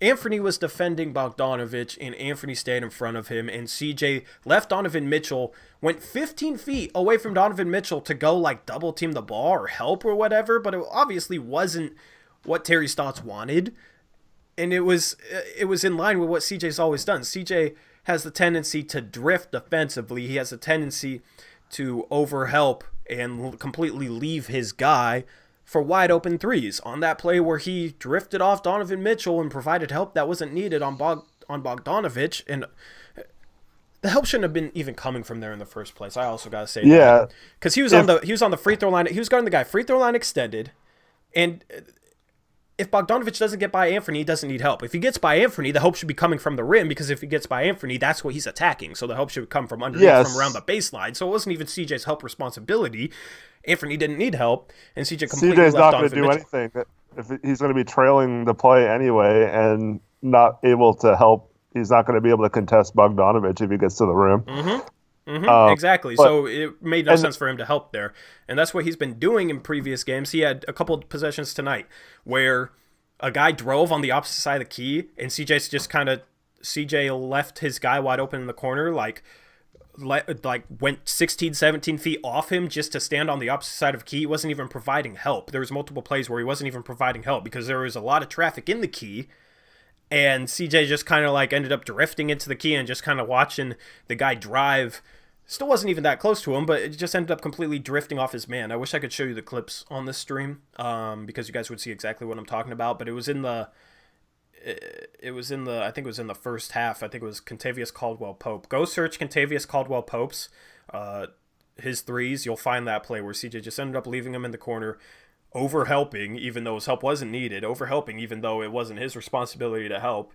Bogdanović, and Anthony stayed in front of him, and CJ left Donovan Mitchell, went 15 feet away from Donovan Mitchell to go like double team the ball or help or whatever, but it obviously wasn't what Terry Stotts wanted, and it was in line with what CJ's always done. CJ has the tendency to drift defensively. He has a tendency to overhelp and completely leave his guy for wide open threes. On that play where he drifted off Donovan Mitchell and provided help that wasn't needed on Bogdanović, and the help shouldn't have been even coming from there in the first place. I also gotta say that, because he was on the free throw line. He was guarding the guy free throw line extended, and if Bogdanović doesn't get by Anthony, he doesn't need help. If he gets by Anthony, the help should be coming from the rim, because if he gets by Anthony, that's what he's attacking. So the help should come from underneath, from around the baseline. So it wasn't even CJ's help responsibility. Anthony didn't need help, and CJ completely CJ's left not going to do Mitchell. anything. If he's going to be trailing the play anyway and not able to help, he's not going to be able to contest Bogdanović if he gets to the rim. Exactly. So it made no sense for him to help there. And that's what he's been doing in previous games. He had a couple of possessions tonight where a guy drove on the opposite side of the key, and CJ left his guy wide open in the corner, like went 16, 17 feet off him just to stand on the opposite side of the key. He wasn't even providing help. There was multiple plays where he wasn't even providing help because there was a lot of traffic in the key, and CJ just kind of like ended up drifting into the key and just kind of watching the guy drive. Still wasn't even that close to him, but it just ended up completely drifting off his man. I wish I could show you the clips on this stream, because you guys would see exactly what I'm talking about. But it was in the I think it was in the first half. I think it was Kentavious Caldwell-Pope. Go search Kentavious Caldwell-Pope's his threes. You'll find that play where CJ just ended up leaving him in the corner, overhelping even though his help wasn't needed, overhelping even though it wasn't his responsibility to help.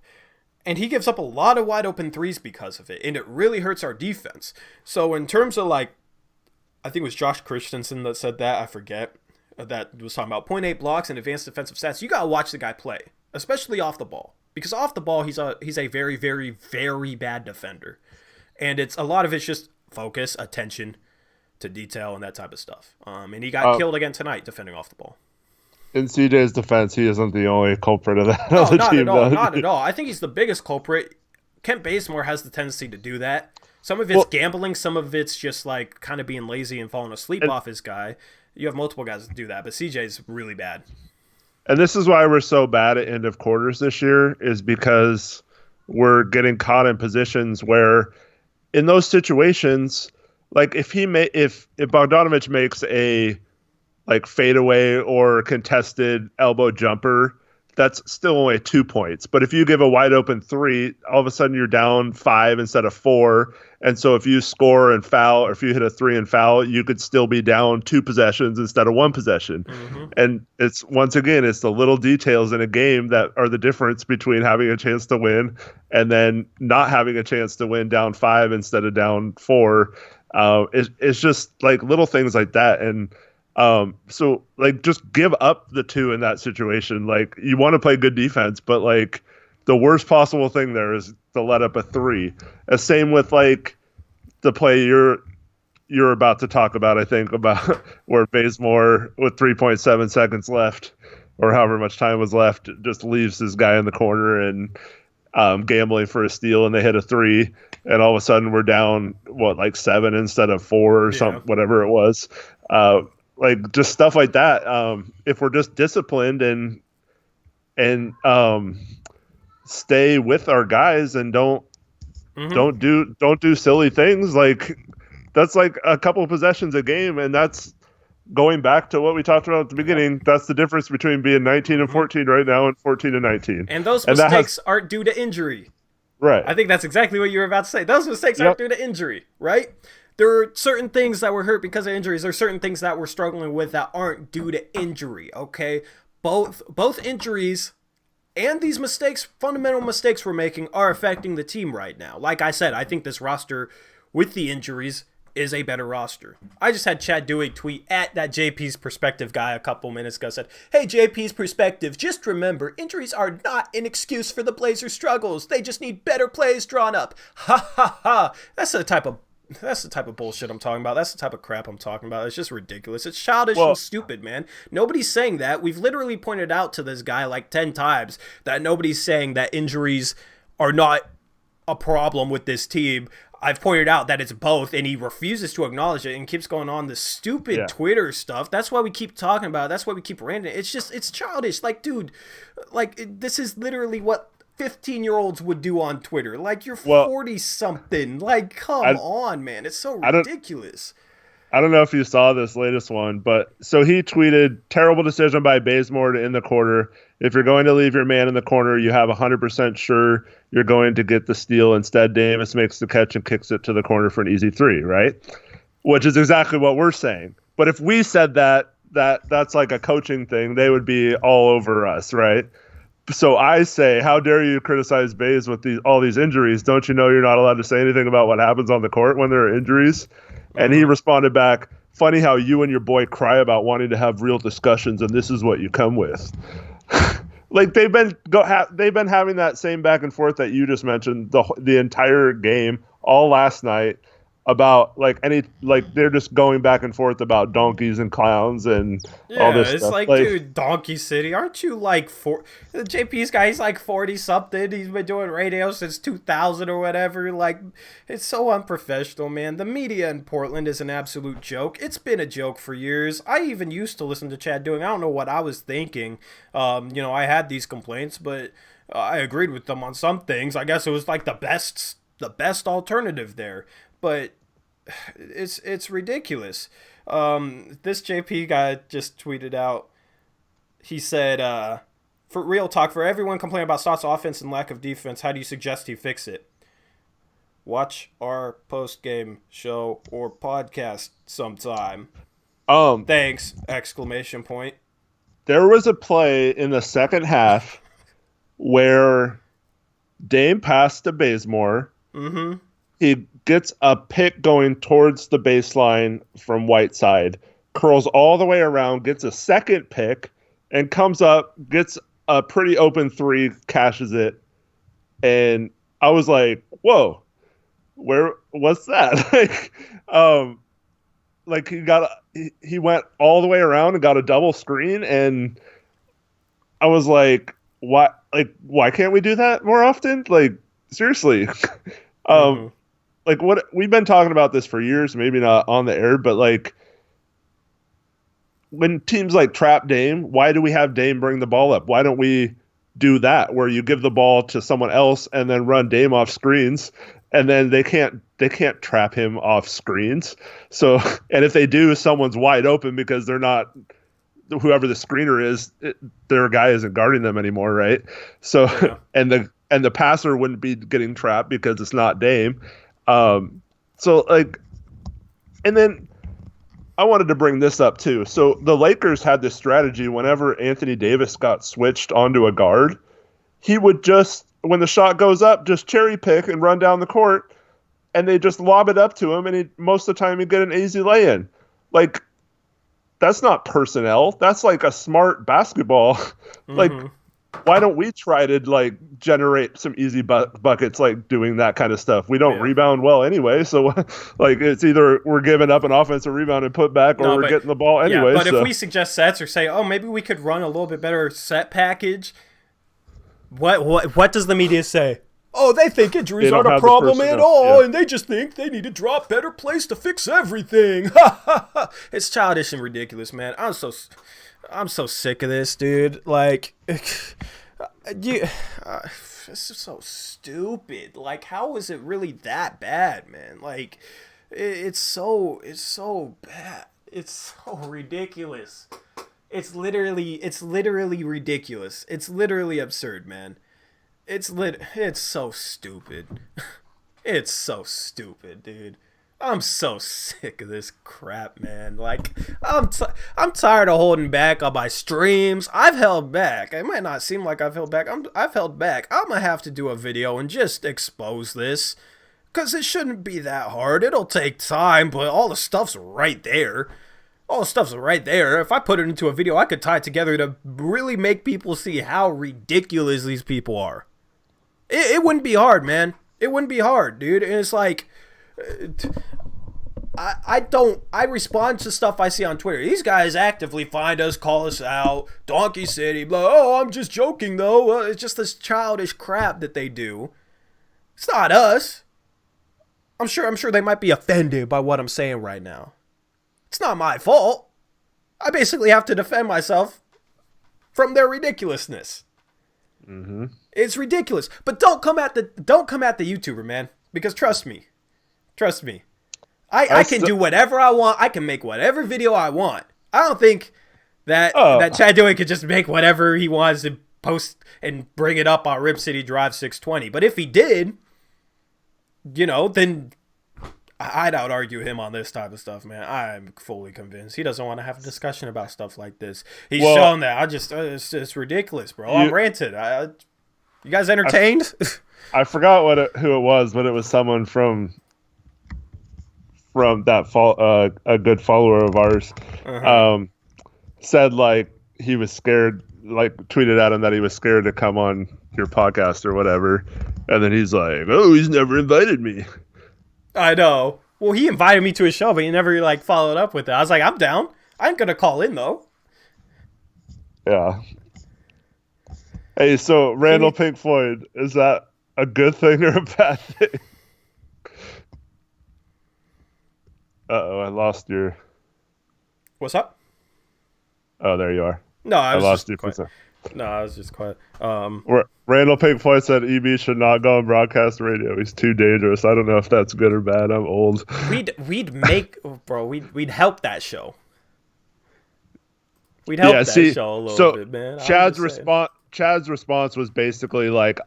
And he gives up a lot of wide open threes because of it, and it really hurts our defense. So in terms of like, I think it was Josh Christensen that said that, I forget, that was talking about .8 blocks and advanced defensive stats. You got to watch the guy play, especially off the ball, because off the ball he's a very, very, very bad defender, and a lot of it's just focus, attention to detail, and that type of stuff. And he got killed again tonight defending off the ball. In CJ's defense, he isn't the only culprit of that. No, not at all. Not at all. I think he's the biggest culprit. Kent Bazemore has the tendency to do that. Some of it's gambling. Some of it's just like kind of being lazy and falling asleep off his guy. You have multiple guys that do that, but CJ's really bad. And this is why we're so bad at end of quarters this year, is because we're getting caught in positions where in those situations, like if Bogdanovich makes a like fadeaway or contested elbow jumper, that's still only 2 points. But if you give a wide open three, all of a sudden you're down 5 instead of 4. And so if you score and foul, or if you hit a 3 and foul, you could still be down 2 possessions instead of 1 possession. Mm-hmm. And it's once again, it's the little details in a game that are the difference between having a chance to win and then not having a chance to win down 5 instead of down 4. It's just like little things like that. And so like just give up the 2 in that situation. Like you want to play good defense, but like the worst possible thing there is to let up a 3. Same with like the play you're about to talk about, I think, about where Bazemore with 3.7 seconds left or however much time was left just leaves this guy in the corner and gambling for a steal, and they hit a 3, and all of a sudden we're down like 7 instead of 4 or something, whatever it was. Like just stuff like that. If we're just disciplined and stay with our guys and don't do silly things, like that's like a couple of possessions a game, and that's going back to what we talked about at the beginning. That's the difference between being 19 and 14 right now and 14 and 19. And those mistakes aren't due to injury. Right. I think that's exactly what you were about to say. Those mistakes aren't due to injury, right? There are certain things that were hurt because of injuries. There are certain things that we're struggling with that aren't due to injury, okay? Both injuries and these mistakes, fundamental mistakes we're making, are affecting the team right now. Like I said, I think this roster with the injuries is a better roster. I just had Chad Dewey tweet at that JP's Perspective guy a couple minutes ago, said, "Hey, JP's Perspective, just remember, injuries are not an excuse for the Blazers' struggles. They just need better plays drawn up." Ha ha ha. That's the type of bullshit I'm talking about. That's the type of crap I'm talking about. It's just ridiculous. It's childish and stupid, man. Nobody's saying that. We've literally pointed out to this guy like 10 times that nobody's saying that injuries are not a problem with this team. I've pointed out that it's both, and he refuses to acknowledge it and keeps going on this stupid Twitter stuff. That's why we keep talking about it. That's why we keep ranting. It's childish. Like, dude, this is literally what 15-year-olds would do on Twitter. Like, you're 40-something. Like, come on, man. It's so ridiculous. I don't know if you saw this latest one, but so he tweeted, "Terrible decision by Bazemore to end the quarter. If you're going to leave your man in the corner, you have 100% sure you're going to get the steal. Instead, Davis makes the catch and kicks it to the corner for an easy 3, right?" Which is exactly what we're saying. But if we said that's like a coaching thing, they would be all over us, right? So I say, how dare you criticize Baze with all these injuries? Don't you know you're not allowed to say anything about what happens on the court when there are injuries? And he responded back, "Funny how you and your boy cry about wanting to have real discussions, and this is what you come with." Like they've been having that same back and forth that you just mentioned the entire game, all last night, about they're just going back and forth about donkeys and clowns and all this stuff. It's like, dude, Donkey City, aren't you like JP's guy? He's like 40-something. He's been doing radio since 2000 or whatever. Like, it's so unprofessional, man. The media in Portland is an absolute joke. It's been a joke for years. I even used to listen to Chad Doing. I don't know what I was thinking. I had these complaints, but I agreed with them on some things. I guess it was like the best alternative there. But it's ridiculous. This JP guy just tweeted out, he said, "For real talk, for everyone complaining about Stott's offense and lack of defense, how do you suggest he fix it? Watch our post-game show or podcast sometime. Thanks! ! There was a play in the second half where Dame passed to Bazemore. Mm-hmm. He gets a pick going towards the baseline from Whiteside, curls all the way around, gets a second pick, and comes up, gets a pretty open 3, cashes it. And I was like, whoa, what's that? He went all the way around and got a double screen, and I was like, why can't we do that more often? Like, seriously. Mm-hmm. Like, what we've been talking about this for years, maybe not on the air, but like when teams like trap Dame, why do we have Dame bring the ball up? Why don't we do that where you give the ball to someone else and then run Dame off screens, and then they can't trap him off screens. So, and if they do, someone's wide open because they're not, whoever the screener is, their guy isn't guarding them anymore, right? So, yeah. and the passer wouldn't be getting trapped because it's not Dame. So like, and then I wanted to bring this up too. So the Lakers had this strategy whenever Anthony Davis got switched onto a guard, he would just, when the shot goes up, just cherry pick and run down the court, and they just lob it up to him, and most of the time he'd get an easy lay-in. Like, that's not personnel. That's like a smart basketball. Like, why don't we try to like generate some easy buckets, like doing that kind of stuff? We don't rebound well anyway, so like it's either we're giving up an offensive rebound and put back, or we're getting the ball anyway. Yeah, but if we suggest sets or say, oh, maybe we could run a little bit better set package, what does the media say? Oh, they think injuries aren't a problem at all, and they just think they need to drop better plays to fix everything. It's childish and ridiculous, man. I'm so sick of this, dude. Like, it's so stupid. Like, how is it really that bad, man? Like, it's so bad. It's so ridiculous. It's literally ridiculous. It's literally absurd, man. It's so stupid. It's so stupid, dude. I'm so sick of this crap, man. Like, I'm tired of holding back on my streams. I've held back. It might not seem like I've held back. I've held back. I'm gonna have to do a video and just expose this, because it shouldn't be that hard. It'll take time, but all the stuff's right there. All the stuff's right there. If I put it into a video, I could tie it together to really make people see how ridiculous these people are. It wouldn't be hard, man. It wouldn't be hard, dude. And it's like, I respond to stuff I see on Twitter. These guys actively find us, call us out, Donkey City, blah. Oh, I'm just joking, though. It's just this childish crap that they do. It's not us. I'm sure they might be offended by what I'm saying right now. It's not my fault. I basically have to defend myself from their ridiculousness. Mm-hmm. It's ridiculous. But don't come at the YouTuber, man. Because trust me. I can do whatever I want. I can make whatever video I want. I don't think that Chad Dillon could just make whatever he wants and post and bring it up on Rip City Drive 620. But if he did, then I'd out-argue him on this type of stuff, man. I'm fully convinced. He doesn't want to have a discussion about stuff like this. He's shown that. It's ridiculous, bro. I'm ranted. You guys entertained? I forgot who it was, but it was someone from that a good follower of ours. Said like he was scared, like tweeted at him that he was scared to come on your podcast or whatever, and then he's like, "Oh, he's never invited me." I know. Well, he invited me to his show, but he never like followed up with it. I was like, I'm down. I ain't gonna call in though. Yeah. Hey, so Randall Pink Floyd, is that a good thing or a bad thing? Uh-oh, I lost your... What's up? Oh, there you are. No, I lost you. No, I was just quiet. Randall Pink Floyd said EB should not go on broadcast radio. He's too dangerous. I don't know if that's good or bad. I'm old. We'd help that show. We'd help that show a little bit, man. Chad's response was basically like,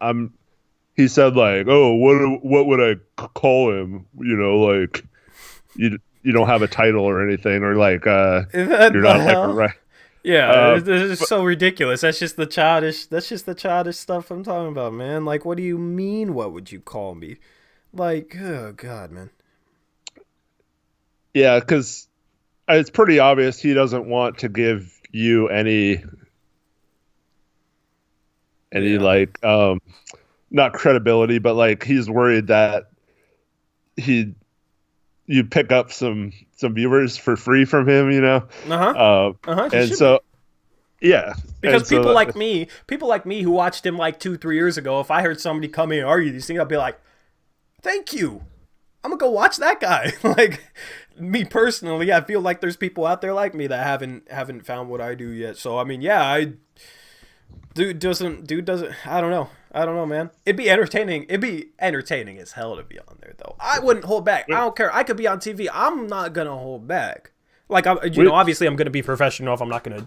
he said like, oh, what would I call him? Like you don't have a title or anything, or like you're not like a right. Yeah, it's so ridiculous. That's just the childish stuff I'm talking about, man. Like, what do you mean? What would you call me? Like, oh god, man. Yeah, because it's pretty obvious he doesn't want to give you any like not credibility, but like he's worried that you pick up some viewers for free from him, and so yeah, because people like me who watched him like 2-3 years ago, if I heard somebody come in and argue these things, I'd be like, thank you, I'm gonna go watch that guy. Like, me personally, I feel like there's people out there like me that haven't found what I do yet. So I mean, yeah, dude doesn't. I don't know, man. It'd be entertaining. It'd be entertaining as hell to be on there, though. I wouldn't hold back. I don't care. I could be on TV. I'm not gonna hold back. Like, obviously, I'm gonna be professional if I'm not gonna,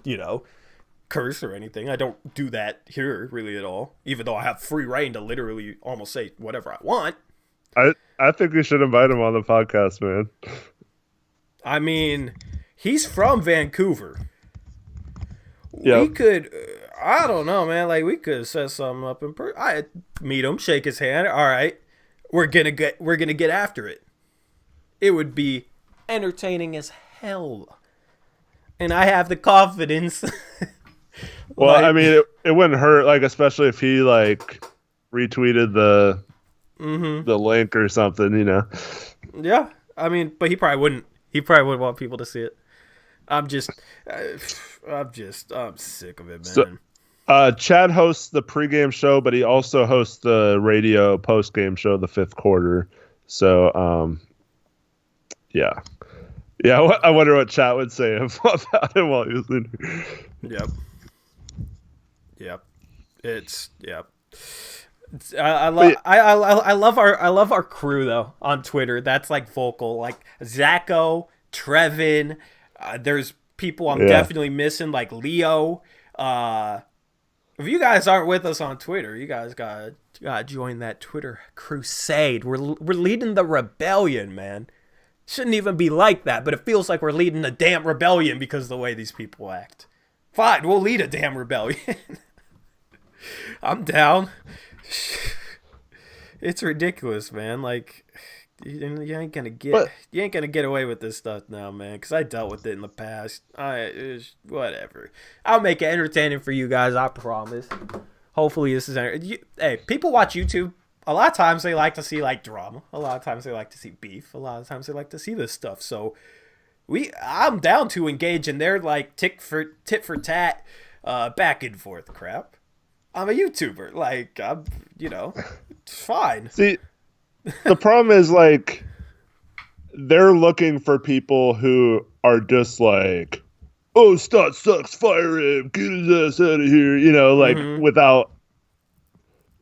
curse or anything. I don't do that here really at all. Even though I have free reign to literally almost say whatever I want. I think we should invite him on the podcast, man. I mean, he's from Vancouver. Yep. We could, I don't know, man. Like, we could set something up in person. I meet him, shake his hand. All right, we're gonna get after it. It would be entertaining as hell, and I have the confidence. Well, I mean, it wouldn't hurt, like, especially if he like retweeted the link or something, Yeah, I mean, but he probably wouldn't. He probably wouldn't want people to see it. I'm sick of it, man. So, Chad hosts the pregame show, but he also hosts the radio postgame show, the fifth quarter. So, yeah. I wonder what Chad would say about him while he was in here. Yep. I love our crew though on Twitter. That's like vocal, like Zacho, Trevin. There's people I'm definitely missing, like Leo. If you guys aren't with us on Twitter, you guys gotta join that Twitter crusade. We're leading the rebellion, man. Shouldn't even be like that, but it feels like we're leading a damn rebellion because of the way these people act. Fine, we'll lead a damn rebellion. I'm down. It's ridiculous, man. Like, you ain't gonna get away with this stuff now, man. Because I dealt with it in the past. Whatever. I'll make it entertaining for you guys. I promise. Hopefully, this is. Hey, people watch YouTube. A lot of times they like to see like drama. A lot of times they like to see beef. A lot of times they like to see this stuff. So I'm down to engage in their like tit for tat, back and forth crap. I'm a YouTuber. Like, it's fine. See, the problem is, like, they're looking for people who are just like, oh, Stott sucks, fire him, get his ass out of here, without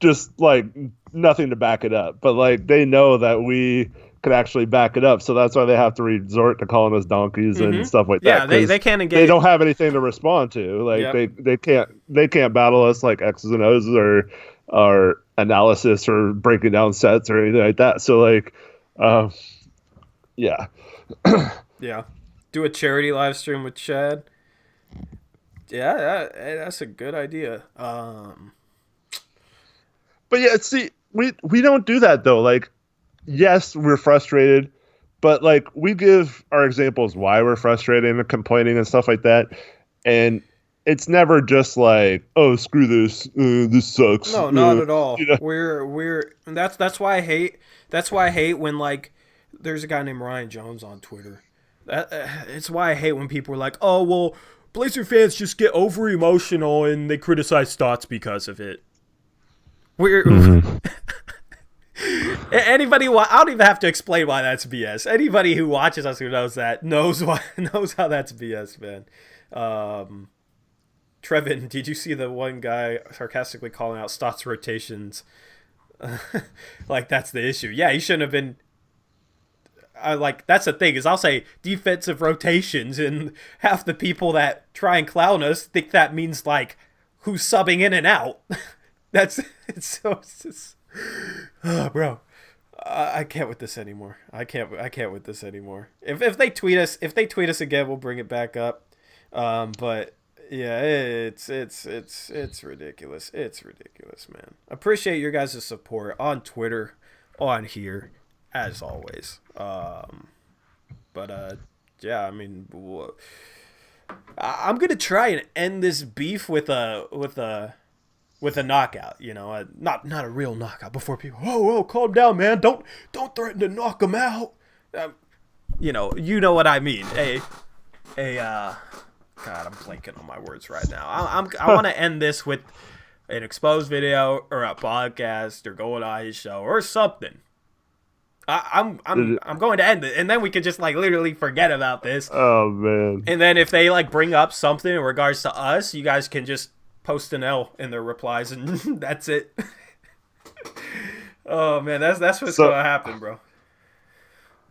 just, like, nothing to back it up. But, like, they know that we could actually back it up, so that's why they have to resort to calling us donkeys and stuff like that. Yeah, they can't engage. They don't have anything to respond to. Like, they can't battle us like X's and O's or analysis or breaking down sets or anything like that. So, like, yeah. Yeah. Do a charity live stream with Chad. Yeah, that's a good idea. But yeah, see, we don't do that though. Like, yes, we're frustrated, but like we give our examples why we're frustrated and complaining and stuff like that, and it's never just like, oh, screw this, this sucks. No, not at all. We're that's why I hate when like there's a guy named Ryan Jones on Twitter. It's why I hate when people are like, oh well, Blazer fans just get over emotional and they criticize Stotts because of it. Anybody, I don't even have to explain why that's BS. Anybody who watches us who knows that knows how that's BS, man. Trevin, did you see the one guy sarcastically calling out Stotts rotations? Like that's the issue. Yeah, he shouldn't have been. That's the thing is I'll say defensive rotations, and half the people that try and clown us think that means like who's subbing in and out. Oh, bro, I can't with this anymore. I can't with this anymore. If they tweet us again, we'll bring it back up. But yeah, it's ridiculous. It's ridiculous, man. Appreciate your guys' support on Twitter, on here, as always. Yeah, I mean, I'm gonna try and end this beef with a knockout, not a real knockout. Before people, oh, calm down, man. Don't threaten to knock him out. You know what I mean. God, I'm blanking on my words right now. I want to end this with an exposed video or a podcast or going on his show or something. I'm going to end it, and then we could just like literally forget about this. Oh man! And then if they like bring up something in regards to us, you guys can just post an L in their replies, and that's it. Oh man, that's what's gonna happen, bro.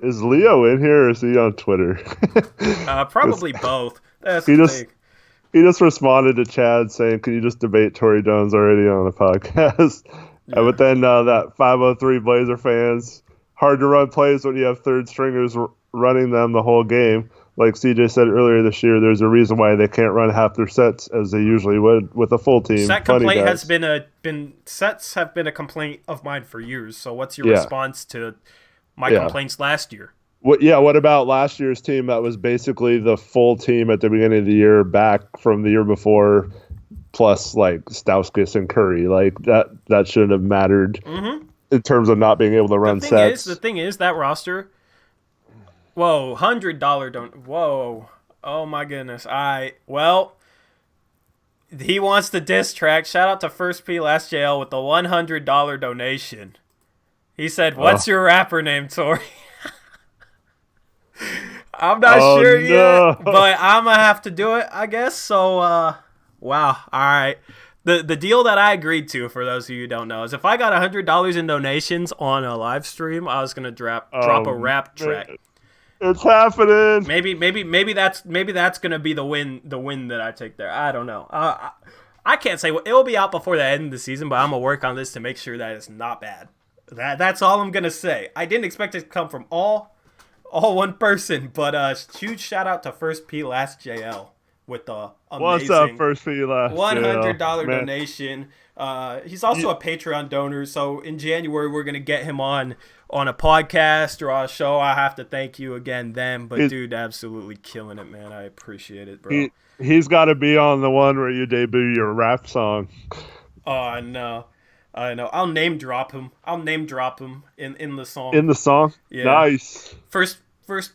Is Leo in here or is he on Twitter? Probably both. That's he the just thing. he just responded to Chad saying, "Can you just debate Tory Jones already on the podcast?" Yeah. But then that 503 Blazer fans, hard to run plays when you have third stringers running them the whole game. Like CJ said earlier this year, there's a reason why they can't run half their sets as they usually would with a full team. Set complaint has been sets have been a complaint of mine for years. So what's your response to my complaints last year? What about last year's team that was basically the full team at the beginning of the year back from the year before, plus like Stauskas and Curry? Like that shouldn't have mattered in terms of not being able to run sets. The thing is that roster. Whoa, $100 don't. Whoa, oh my goodness. Well, he wants the diss track. Shout out to First P Last JL with the $100 donation. He said, "What's your rapper name, Tori?" I'm not sure yet, but I'm gonna have to do it, I guess. So, wow. All right. The deal that I agreed to, for those of you who don't know, is if I got $100 in donations on a live stream, I was gonna drop a rap track. It's happening. Maybe that's gonna be the win that I take there. I don't know. I can't say. It will be out before the end of the season, but I'm gonna work on this to make sure that it's not bad. That's all I'm gonna say. I didn't expect it to come from all one person, but huge shout out to First P Last JL with the amazing What's up, First P Last $100 donation. He's also a Patreon donor, so in January we're gonna get him on a podcast or on a show. I have to thank you again then, but dude, absolutely killing it, man. I appreciate it, bro. He's got to be on the one where you debut your rap song. Oh, I know. I'll name drop him in the song. In the song? Yeah. Nice. First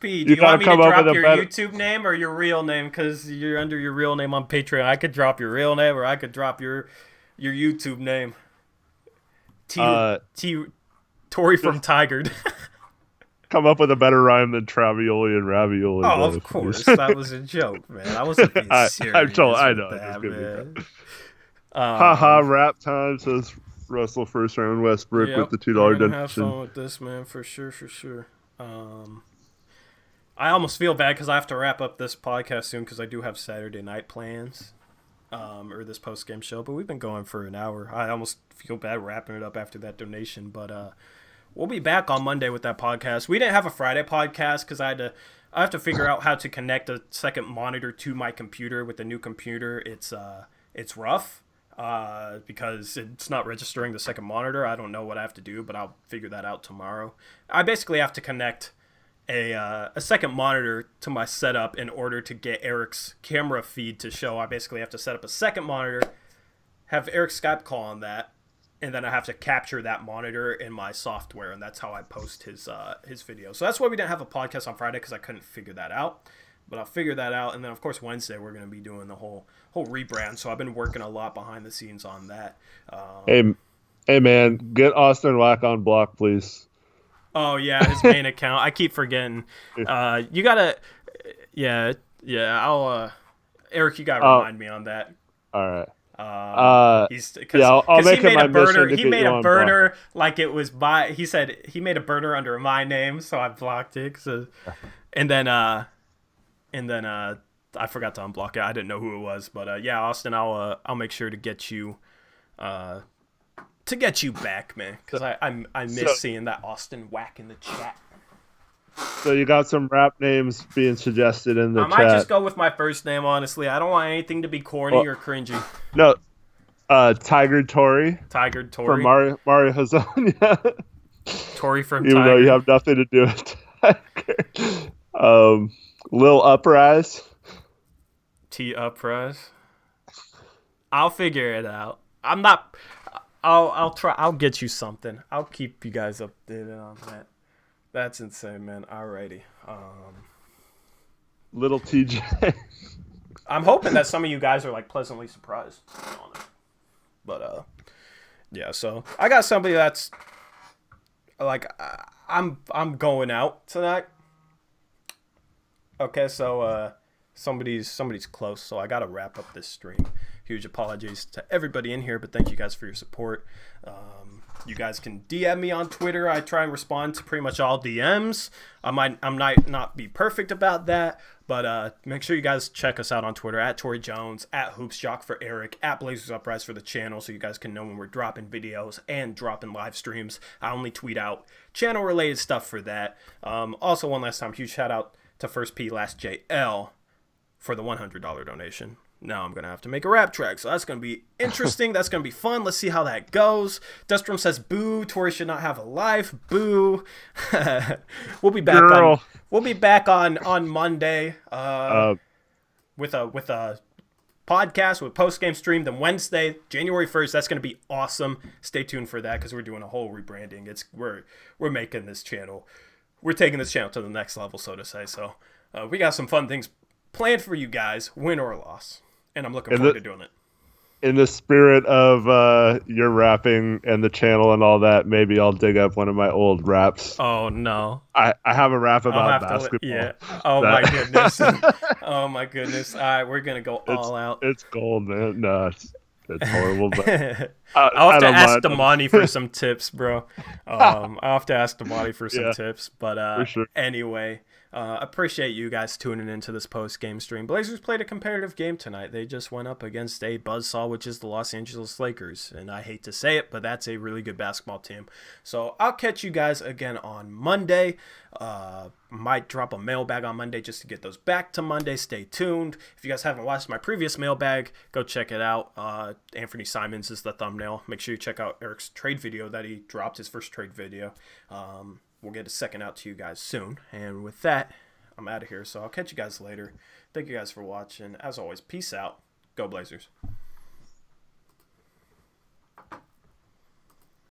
P, do you want me to drop your YouTube name or your real name? Because you're under your real name on Patreon. I could drop your real name or I could drop your YouTube name. Tory from Tigard. Come up with a better rhyme than travioli and ravioli. Oh, of course. That was a joke, man. I wasn't being serious. I know. That, man. Haha, rap time, says Russell First Round Westbrook with the $2 donation. Have fun with this, man, for sure. I almost feel bad because I have to wrap up this podcast soon because I do have Saturday night plans, or this post-game show. But we've been going for an hour. I almost feel bad wrapping it up after that donation. But we'll be back on Monday with that podcast. We didn't have a Friday podcast because I have to figure out how to connect a second monitor to my computer with the new computer. It's rough. Because it's not registering the second monitor. I don't know what I have to do, but I'll figure that out tomorrow. I basically have to connect a second monitor to my setup in order to get Eric's camera feed to show. I basically have to set up a second monitor, have Eric's Skype call on that, and then I have to capture that monitor in my software, and that's how I post his video. So that's why we didn't have a podcast on Friday, because I couldn't figure that out. But I'll figure that out, and then of course Wednesday we're going to be doing the whole rebrand. So I've been working a lot behind the scenes on that. Hey man, get Austin Whack on block, please. Oh yeah, his main account. I keep forgetting. You gotta, yeah. I'll Eric, you gotta remind me on that. All right. I'll make it my mission to he made a burner like it was he said he made a burner under my name, so I blocked it. And then I forgot to unblock it. I didn't know who it was, but yeah, Austin, I'll make sure to get you back, man, because I miss seeing that Austin Whack in the chat. So you got some rap names being suggested in the chat. I might just go with my first name, honestly. I don't want anything to be corny or cringy. No, Tigard Tory. Tigard Tory. From Mario Hazonia. Tory from Even though you have nothing to do with Tiger. Lil Uprise. Uprise. I'll figure it out. I'm not. I'll try. I'll get you something. I'll keep you guys updated on that. That's insane, man. Alrighty. Little TJ. I'm hoping that some of you guys are like pleasantly surprised on it. But yeah. So I got somebody that's like I'm going out tonight. Okay, so somebody's close, so I gotta wrap up this stream. Huge apologies to everybody in here, but thank you guys for your support. You guys can DM me on Twitter. I try and respond to pretty much all DMs. I might not be perfect about that, but make sure you guys check us out on Twitter at Tori Jones, at HoopsJock for Eric, at Blazers Uprise for the channel, so you guys can know when we're dropping videos and dropping live streams. I only tweet out channel related stuff for that. Also, one last time, huge shout out to First P Last JL for the $100 donation. Now I'm going to have to make a rap track, so that's going to be interesting. That's going to be fun. Let's see how that goes. Dustrum says, boo, Tori should not have a life. Boo. We'll be back on Monday with a podcast with Postgame stream. Then Wednesday, January 1st, that's going to be awesome. Stay tuned for that because we're doing a whole rebranding. We're making this channel. We're taking this channel to the next level, so to say. So we got some fun things planned for you guys, win or loss. And I'm looking forward to doing it. In the spirit of your rapping and the channel and all that, maybe I'll dig up one of my old raps. Oh, no. I have a rap about basketball. Yeah. Oh, my goodness. Oh, my goodness. All right, we're going to go all out. It's gold, man. No, it's horrible. But I'll have to ask Damani for some tips, bro. I'll have to ask Damani for some tips. But for sure. Anyway, appreciate you guys tuning into this post-game stream. Blazers played a competitive game tonight. They just went up against a buzzsaw, which is the Los Angeles Lakers. And I hate to say it, but that's a really good basketball team. So I'll catch you guys again on Monday. Might drop a mailbag on Monday just to get those back to Monday. Stay tuned. If you guys haven't watched my previous mailbag, go check it out. Anthony Simons is the thumbnail. Make sure you check out Eric's trade video that he dropped, his first trade video. We'll get a second out to you guys soon. And with that, I'm out of here. So I'll catch you guys later. Thank you guys for watching. As always, peace out. Go Blazers.